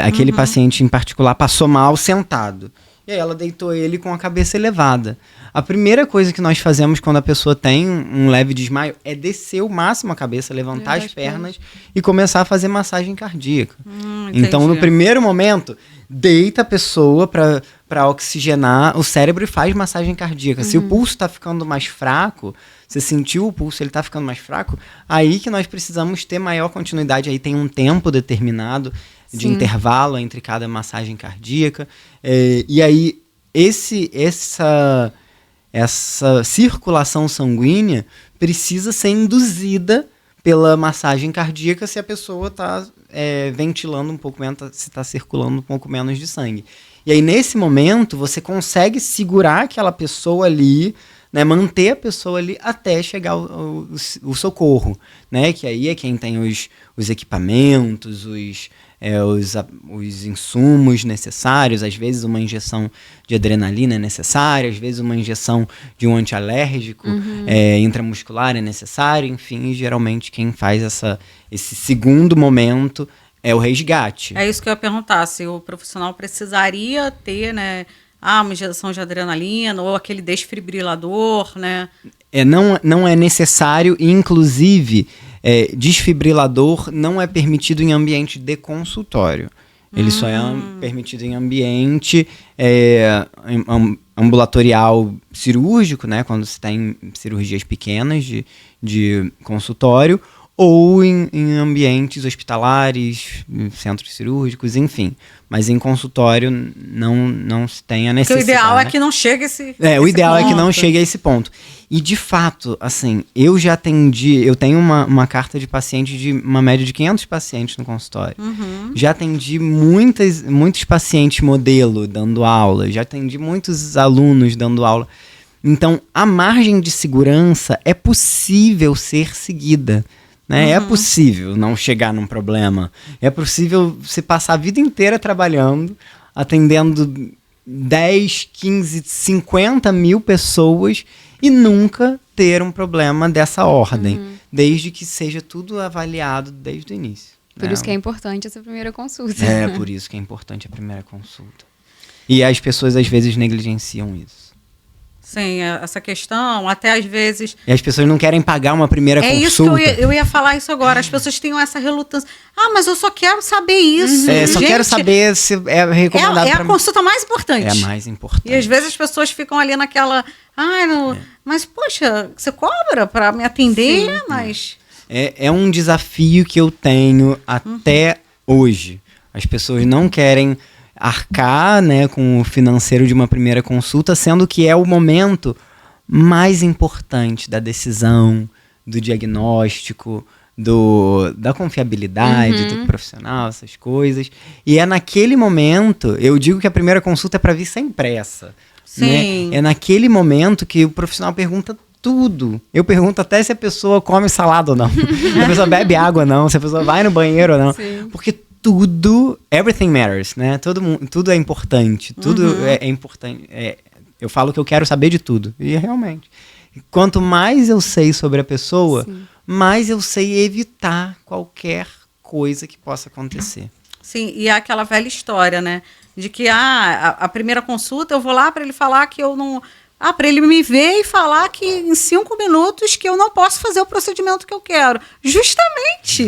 aquele paciente em particular, passou mal sentado. E aí ela deitou ele com a cabeça elevada. A primeira coisa que nós fazemos quando a pessoa tem um leve desmaio é descer o máximo a cabeça, levantar as pernas e começar a fazer massagem cardíaca. Então, no primeiro momento, deita a pessoa para oxigenar o cérebro e faz massagem cardíaca. Se o pulso está ficando mais fraco, você sentiu o pulso, ele está ficando mais fraco, aí que nós precisamos ter maior continuidade. Aí tem um tempo determinado de intervalo entre cada massagem cardíaca. E aí, essa circulação sanguínea precisa ser induzida pela massagem cardíaca se a pessoa está ventilando um pouco menos, se está circulando um pouco menos de sangue. E aí, nesse momento, você consegue segurar aquela pessoa ali, né, manter a pessoa ali até chegar o socorro, né, que aí é quem tem os equipamentos, os insumos necessários. Às vezes uma injeção de adrenalina é necessária, às vezes uma injeção de um antialérgico intramuscular é necessária, enfim, geralmente quem faz esse segundo momento é o resgate. É isso que eu ia perguntar, se o profissional precisaria ter, né, uma injeção de adrenalina ou aquele desfibrilador, né? Não é necessário, e inclusive desfibrilador não é permitido em ambiente de consultório. Ele só é permitido em ambiente ambulatorial cirúrgico, né? Quando se tem cirurgias pequenas de consultório, ou em ambientes hospitalares, centros cirúrgicos, enfim. Mas em consultório não se tem a necessidade. Porque o ideal né? é que não chegue esse o ideal ponto. é que não chegue a esse ponto. E, de fato, assim, eu tenho uma carta de paciente de uma média de 500 pacientes no consultório. Já atendi muitos pacientes modelo dando aula, já atendi muitos alunos dando aula. Então, a margem de segurança é possível ser seguida. Né? É possível não chegar num problema. É possível você passar a vida inteira trabalhando, atendendo 10, 15, 50 mil pessoas e nunca ter um problema dessa ordem. Desde que seja tudo avaliado desde o início. Por isso que é importante essa primeira consulta. É, por isso que é importante a primeira consulta. E as pessoas às vezes negligenciam isso. Sim, essa questão, até às vezes... E as pessoas não querem pagar uma primeira consulta. É isso que eu ia falar isso agora. As pessoas têm essa relutância. Ah, mas eu só quero saber isso. Só quero saber se é recomendado É a consulta mais importante. É a mais importante. E às vezes as pessoas ficam ali naquela... Mas, poxa, você cobra para me atender? Sim. Mas... É um desafio que eu tenho até hoje. As pessoas não querem arcar, né, com o financeiro de uma primeira consulta, sendo que é o momento mais importante da decisão, do diagnóstico, da confiabilidade do profissional, essas coisas. E é naquele momento, eu digo que a primeira consulta é para vir sem pressa. Sim. Né? É naquele momento que o profissional pergunta tudo. Eu pergunto até se a pessoa come salada ou não. Se a pessoa bebe água ou não. Se a pessoa vai no banheiro ou não. Sim. Porque everything matters, né? Tudo é importante. Tudo é importante. Eu falo que eu quero saber de tudo. E realmente. Quanto mais eu sei sobre a pessoa, mais eu sei evitar qualquer coisa que possa acontecer. Sim, e é aquela velha história, né? De que a primeira consulta eu vou lá para ele falar que eu não... para ele me ver e falar que em 5 minutos que eu não posso fazer o procedimento que eu quero. Justamente.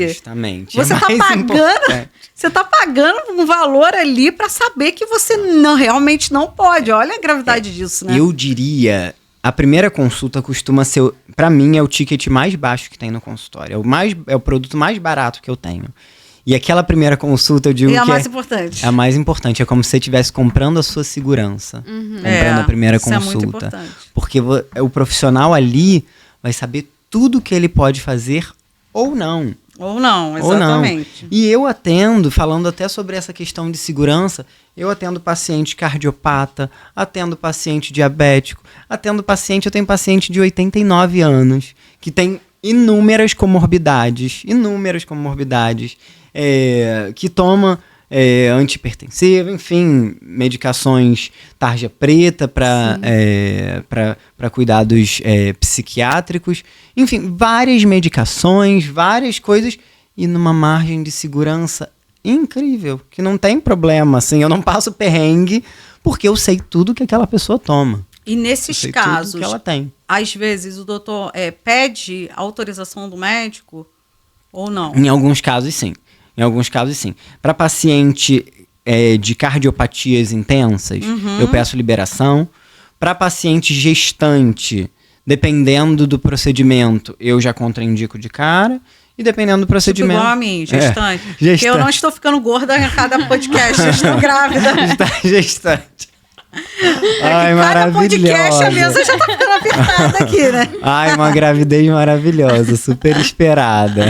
Você está pagando um valor ali para saber que você realmente não pode. Olha a gravidade disso, né? Eu diria, a primeira consulta costuma ser, para mim, é o ticket mais baixo que tem no consultório. É o produto mais barato que eu tenho. E aquela primeira consulta, eu digo que é a mais importante. É a mais importante. É como se você estivesse comprando a sua segurança. Comprando a primeira consulta. Isso é muito importante. Porque o profissional ali vai saber tudo que ele pode fazer ou não. Ou não, exatamente. Ou não. E eu atendo, falando até sobre essa questão de segurança, eu atendo paciente cardiopata, atendo paciente diabético, eu tenho paciente de 89 anos, que tem inúmeras comorbidades, que toma antihipertensivo, enfim, medicações tarja preta para cuidados psiquiátricos, enfim, várias medicações, várias coisas, e numa margem de segurança incrível, que não tem problema, assim, eu não passo perrengue, porque eu sei tudo que aquela pessoa toma. E nesses casos, que ela tem. Às vezes o doutor pede autorização do médico ou não? Em alguns casos, sim. Para paciente de cardiopatias intensas, eu peço liberação. Para paciente gestante, dependendo do procedimento, eu já contraindico de cara. E dependendo do procedimento... Tipo igual a mim, gestante. Porque eu não estou ficando gorda a cada podcast, eu estou grávida. Gestante. Ai, cada podcast a mesa já tá ficando apertada aqui, né? Ai, uma gravidez maravilhosa, super esperada.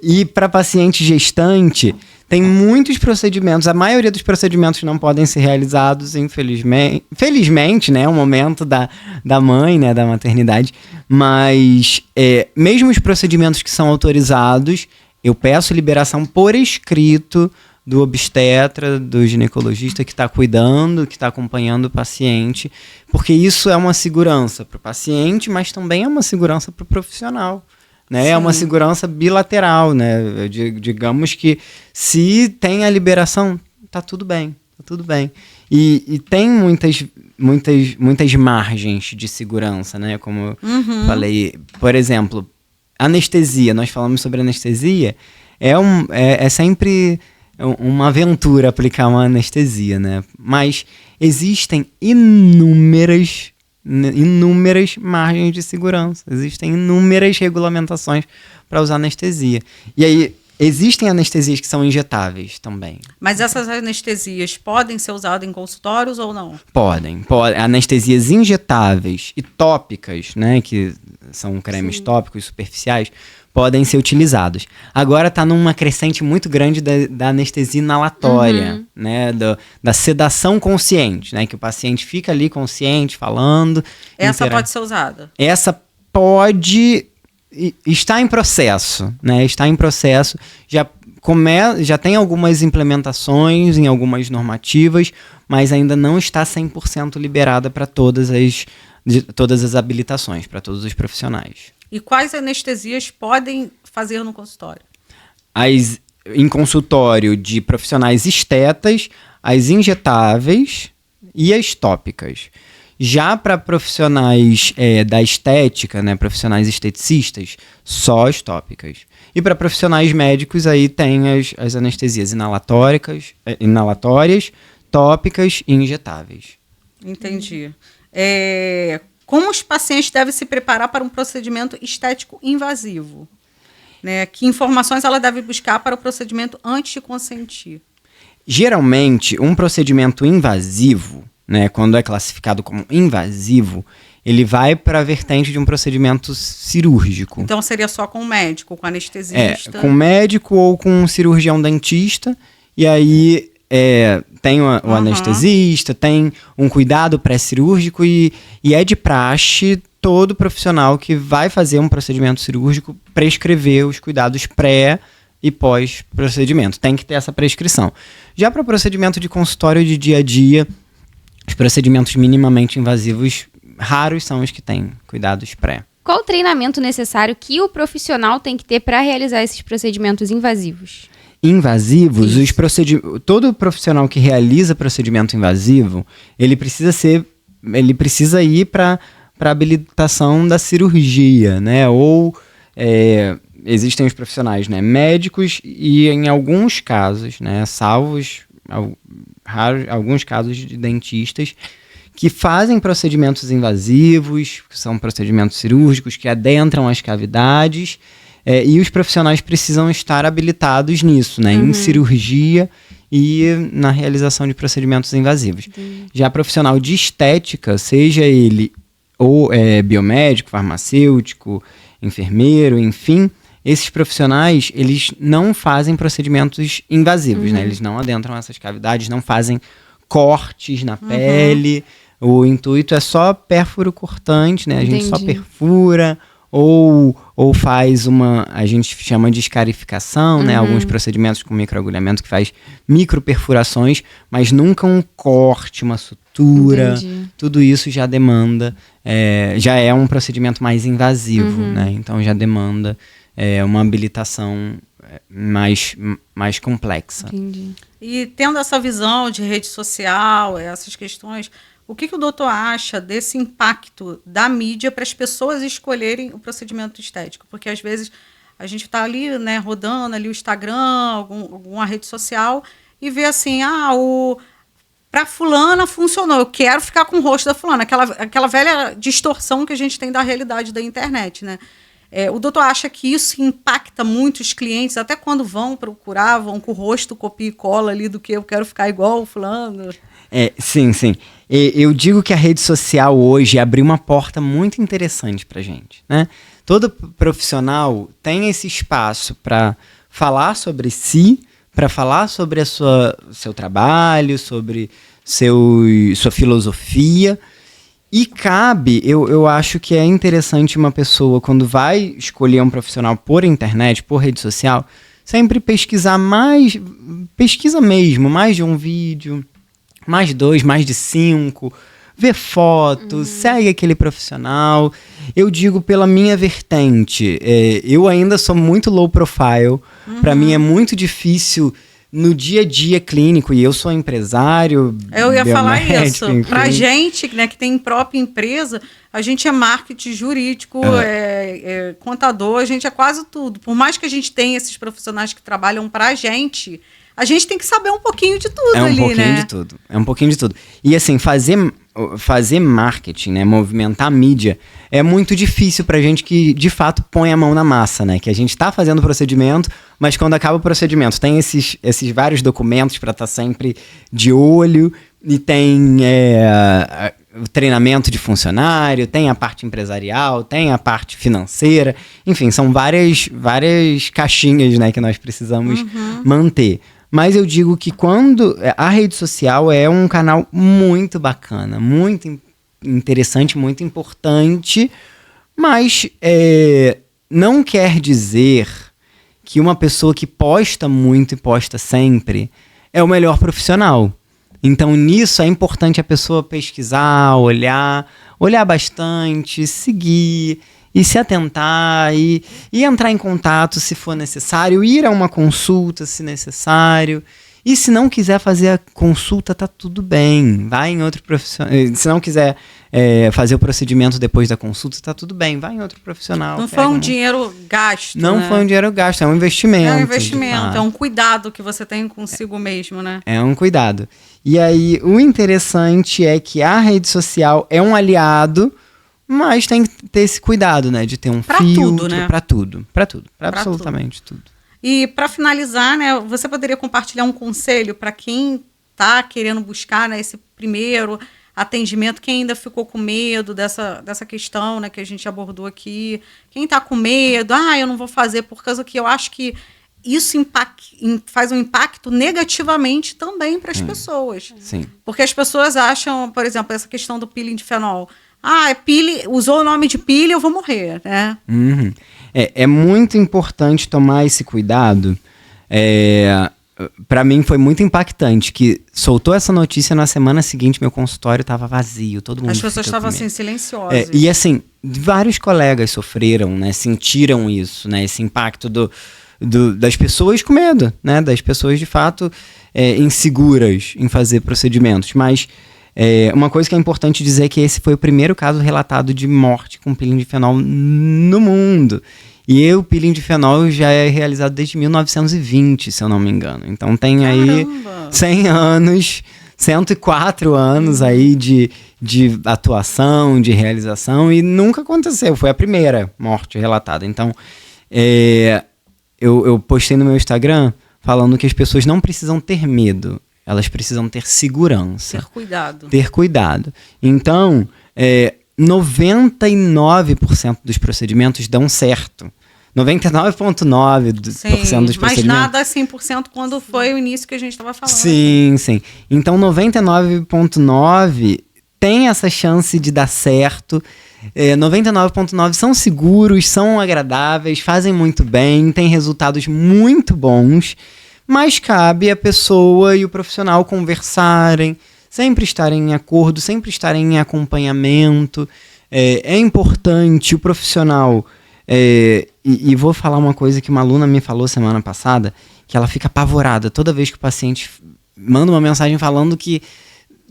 E para paciente gestante, tem muitos procedimentos. A maioria dos procedimentos não podem ser realizados, infelizmente. Felizmente, né? É um momento da mãe, né? Da maternidade. Mas mesmo os procedimentos que são autorizados, eu peço liberação por escrito do obstetra, do ginecologista que está cuidando, que está acompanhando o paciente, porque isso é uma segurança para o paciente, mas também é uma segurança para o profissional. Né? É uma segurança bilateral, né? Digamos que se tem a liberação, tá tudo bem. E tem muitas margens de segurança, né? Como eu falei, por exemplo, anestesia, nós falamos sobre anestesia, é sempre uma aventura aplicar uma anestesia, né? Mas existem inúmeras margens de segurança, existem inúmeras regulamentações para usar anestesia. E aí, existem anestesias que são injetáveis também. Mas essas anestesias podem ser usadas em consultórios ou não? Podem. Anestesias injetáveis e tópicas, né, que são cremes tópicos superficiais, podem ser utilizados. Agora está numa crescente muito grande da anestesia inalatória, né, da sedação consciente, né, que o paciente fica ali consciente, falando. Essa pode ser usada? Essa pode... Está em processo, né? Está em processo. Já tem algumas implementações em algumas normativas, mas ainda não está 100% liberada para todas as habilitações, para todos os profissionais. E quais anestesias podem fazer no consultório? Em consultório de profissionais estetas, as injetáveis e as tópicas. Já para profissionais da estética, né, profissionais esteticistas, só as tópicas. E para profissionais médicos, aí tem as anestesias inalatórias, tópicas e injetáveis. Entendi. Como os pacientes devem se preparar para um procedimento estético invasivo? Né? Que informações ela deve buscar para o procedimento antes de consentir? Geralmente, um procedimento invasivo, né, quando é classificado como invasivo, ele vai para a vertente de um procedimento cirúrgico. Então seria só com o médico, com o anestesista? Com médico ou com um cirurgião dentista, e aí tem o anestesista, tem um cuidado pré-cirúrgico e é de praxe todo profissional que vai fazer um procedimento cirúrgico prescrever os cuidados pré e pós-procedimento. Tem que ter essa prescrição. Já para o procedimento de consultório de dia a dia, os procedimentos minimamente invasivos, raros são os que têm cuidados pré. Qual o treinamento necessário que o profissional tem que ter para realizar esses procedimentos invasivos? Invasivos, todo profissional que realiza procedimento invasivo, ele precisa ir para a habilitação da cirurgia, né? Ou existem os profissionais, né, médicos e em alguns casos, né, salvos alguns casos de dentistas que fazem procedimentos invasivos, que são procedimentos cirúrgicos, que adentram as cavidades, e os profissionais precisam estar habilitados nisso, né, em cirurgia e na realização de procedimentos invasivos. Já profissional de estética, seja ele ou biomédico, farmacêutico, enfermeiro, enfim, esses profissionais, eles não fazem procedimentos invasivos, né? Eles não adentram essas cavidades, não fazem cortes na pele. O intuito é só pérfuro cortante, né? A gente só perfura ou faz a gente chama de escarificação, né? Alguns procedimentos com microagulhamento que faz microperfurações, mas nunca um corte, uma sutura. Tudo isso já demanda, já é um procedimento mais invasivo, né? Então já demanda uma habilitação mais complexa. Entendi. E tendo essa visão de rede social, essas questões, o que o doutor acha desse impacto da mídia para as pessoas escolherem o procedimento estético? Porque às vezes a gente está ali, né, rodando ali o Instagram, alguma rede social, e vê assim, para fulana funcionou, eu quero ficar com o rosto da fulana, aquela velha distorção que a gente tem da realidade da internet, né? O doutor acha que isso impacta muito os clientes, até quando vão procurar, vão com o rosto copia e cola ali do que eu quero ficar igual o fulano? Sim. Eu digo que a rede social hoje abriu uma porta muito interessante pra gente, né? Todo profissional tem esse espaço para falar sobre si, para falar sobre seu trabalho, sobre sua filosofia. E cabe, eu acho que é interessante uma pessoa, quando vai escolher um profissional por internet, por rede social, sempre pesquisa mesmo, mais de um vídeo, mais 2, mais de 5, vê fotos, segue aquele profissional. Eu digo pela minha vertente, eu ainda sou muito low profile, para mim é muito difícil no dia a dia clínico, e eu sou empresário. Eu ia falar isso. Pra gente, né, que tem própria empresa, a gente é marketing jurídico, contador, a gente é quase tudo. Por mais que a gente tenha esses profissionais que trabalham pra gente, a gente tem que saber um pouquinho de tudo ali, né? É um pouquinho de tudo. É um pouquinho de tudo. E assim, fazer marketing, né? Movimentar a mídia é muito difícil pra gente que, de fato, põe a mão na massa, né? Que a gente tá fazendo o procedimento, mas quando acaba o procedimento, tem esses vários documentos pra estar sempre de olho, e tem o treinamento de funcionário, tem a parte empresarial, tem a parte financeira, enfim, são várias caixinhas, né, que nós precisamos manter. Mas eu digo que quando a rede social é um canal muito bacana, muito interessante, muito importante, mas não quer dizer que uma pessoa que posta muito e posta sempre é o melhor profissional. Então, nisso é importante a pessoa pesquisar, olhar bastante, seguir e se atentar e entrar em contato se for necessário, ir a uma consulta se necessário. E se não quiser fazer a consulta, tá tudo bem. Vai em outro profissional. Se não quiser fazer o procedimento depois da consulta, tá tudo bem. Vai em outro profissional. Não foi um dinheiro gasto, Não foi um dinheiro gasto, é um investimento. É um investimento, é um cuidado que você tem consigo mesmo, né? É um cuidado. E aí, o interessante é que a rede social é um aliado, mas tem que ter esse cuidado, né? De ter um filtro né? Pra tudo. Pra absolutamente tudo. E para finalizar, né, você poderia compartilhar um conselho para quem está querendo buscar, né, esse primeiro atendimento, quem ainda ficou com medo dessa questão, né, que a gente abordou aqui, quem está com medo, eu não vou fazer por causa que eu acho que isso faz um impacto negativamente também para as pessoas. Sim. Porque as pessoas acham, por exemplo, essa questão do peeling de fenol. Usou o nome de peeling, eu vou morrer, né? Uhum. É muito importante tomar esse cuidado. Para mim foi muito impactante que soltou essa notícia na semana seguinte, meu consultório estava vazio, todo mundo. As pessoas estavam assim silenciosas. E assim, vários colegas sofreram, né? Sentiram isso, né? Esse impacto das pessoas com medo, né? Das pessoas de fato inseguras em fazer procedimentos, mas uma coisa que é importante dizer é que esse foi o primeiro caso relatado de morte com peeling de fenol no mundo. E o peeling de fenol já é realizado desde 1920, se eu não me engano. Então tem aí 100 anos, 104 anos aí de atuação, de realização, e nunca aconteceu. Foi a primeira morte relatada. Então, eu postei no meu Instagram falando que as pessoas não precisam ter medo. Elas precisam ter segurança. Ter cuidado. Então, 99% dos procedimentos dão certo. 99,9% dos procedimentos. Mas nada é 100% quando foi o início que a gente estava falando. Sim. Então, 99,9% tem essa chance de dar certo. 99,9% são seguros, são agradáveis, fazem muito bem, têm resultados muito bons. Mas cabe a pessoa e o profissional conversarem, sempre estarem em acordo, sempre estarem em acompanhamento. É importante o profissional... E vou falar uma coisa que uma aluna me falou semana passada, que ela fica apavorada toda vez que o paciente manda uma mensagem falando que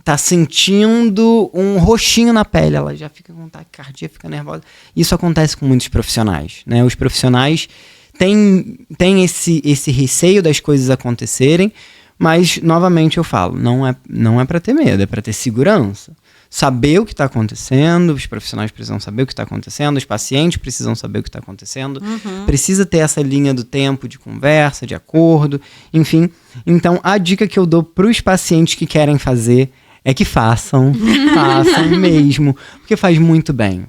tá sentindo um roxinho na pele. Ela já fica com taquicardia, fica nervosa. Isso acontece com muitos profissionais, né? Os profissionais tem esse receio das coisas acontecerem, mas, novamente, eu falo, não é para ter medo, é para ter segurança. Saber o que está acontecendo, os profissionais precisam saber o que está acontecendo, os pacientes precisam saber o que está acontecendo, precisa ter essa linha do tempo de conversa, de acordo, enfim. Então, a dica que eu dou para os pacientes que querem fazer é que façam mesmo, porque faz muito bem.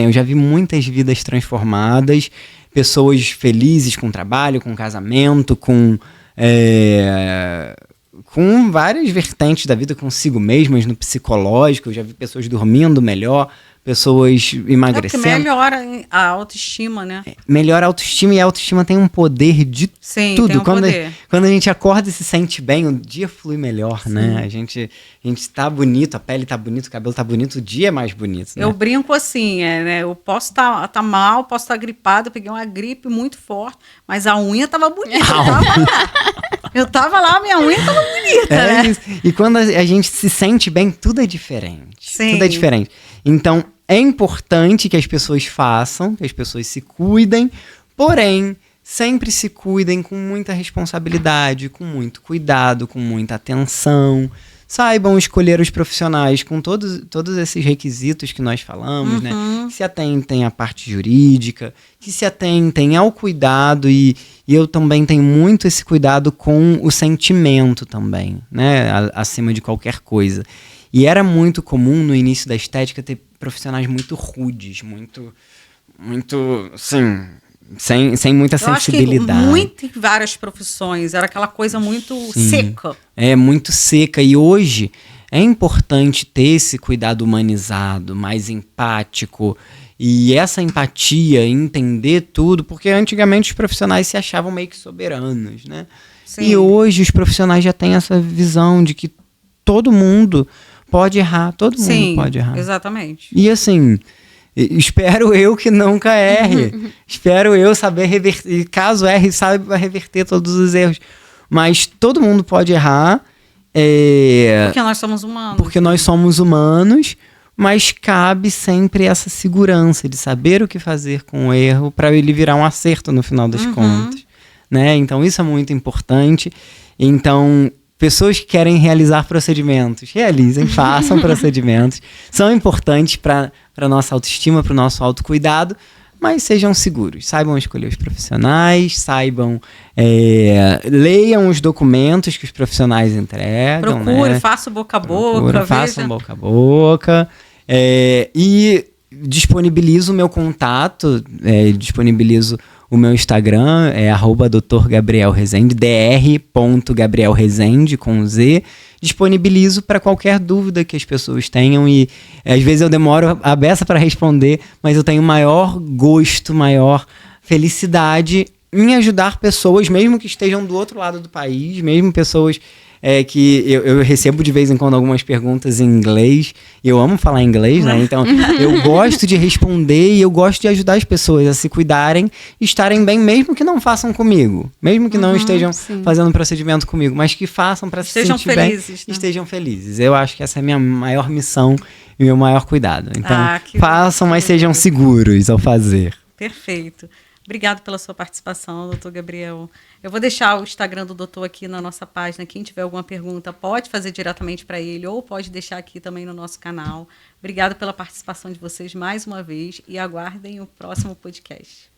Eu já vi muitas vidas transformadas, pessoas felizes com trabalho, com casamento, com várias vertentes da vida consigo mesmas, no psicológico. Eu já vi pessoas dormindo melhor, pessoas emagrecendo. Porque melhora a autoestima, né? Melhora a autoestima, e a autoestima tem um poder de tudo. Tem um poder. Quando a gente acorda e se sente bem, o dia flui melhor, né? A gente tá bonito, a pele tá bonita, o cabelo tá bonito, o dia é mais bonito, né? Eu brinco assim, né? Eu posso tá mal, posso estar gripada, eu peguei uma gripe muito forte, mas a unha tava bonita. Eu tava lá, minha unha tava bonita, né? Isso. E quando a gente se sente bem, tudo é diferente. Sim. Tudo é diferente. Então, é importante que as pessoas façam, que as pessoas se cuidem, porém, sempre se cuidem com muita responsabilidade, com muito cuidado, com muita atenção. Saibam escolher os profissionais com todos esses requisitos que nós falamos, né? Que se atentem à parte jurídica, que se atentem ao cuidado e eu também tenho muito esse cuidado com o sentimento também, né? Acima de qualquer coisa. E era muito comum no início da estética ter profissionais muito rudes, muito, assim, sem muita sensibilidade. Eu acho que muito em várias profissões, era aquela coisa muito seca. É, muito seca. E hoje é importante ter esse cuidado humanizado, mais empático. E essa empatia, entender tudo, porque antigamente os profissionais se achavam meio que soberanos, né? Sim. E hoje os profissionais já têm essa visão de que todo mundo pode errar, todo mundo pode errar. Exatamente. E assim, espero eu que nunca erre. Espero eu saber reverter, caso erre, saiba reverter todos os erros. Mas todo mundo pode errar. Porque nós somos humanos. Porque nós somos humanos, mas cabe sempre essa segurança de saber o que fazer com o erro para ele virar um acerto no final das contas. Né? Então isso é muito importante. Então, pessoas que querem realizar procedimentos, realizem, façam procedimentos. São importantes para a nossa autoestima, para o nosso autocuidado, mas sejam seguros. Saibam escolher os profissionais, leiam os documentos que os profissionais entregam. Procure, né? faça boca a boca. Façam boca a boca. E disponibilizo o meu contato, disponibilizo o meu Instagram, Dr. Gabriel Rezende, dr.gabrielrezende, com Z. Disponibilizo para qualquer dúvida que as pessoas tenham e às vezes eu demoro a beça para responder, mas eu tenho maior gosto, maior felicidade em ajudar pessoas, mesmo que estejam do outro lado do país, mesmo pessoas que eu recebo de vez em quando algumas perguntas em inglês. Eu amo falar inglês, né? Então eu gosto de responder e eu gosto de ajudar as pessoas a se cuidarem e estarem bem, mesmo que não façam comigo. Mesmo que não estejam fazendo procedimento comigo, mas que façam para se sentir felizes, bem. né? Estejam felizes. Eu acho que essa é a minha maior missão e o meu maior cuidado. Então façam, mas sejam seguros ao fazer. Perfeito. Obrigado pela sua participação, doutor Gabriel. Eu vou deixar o Instagram do doutor aqui na nossa página. Quem tiver alguma pergunta pode fazer diretamente para ele ou pode deixar aqui também no nosso canal. Obrigado pela participação de vocês mais uma vez e aguardem o próximo podcast.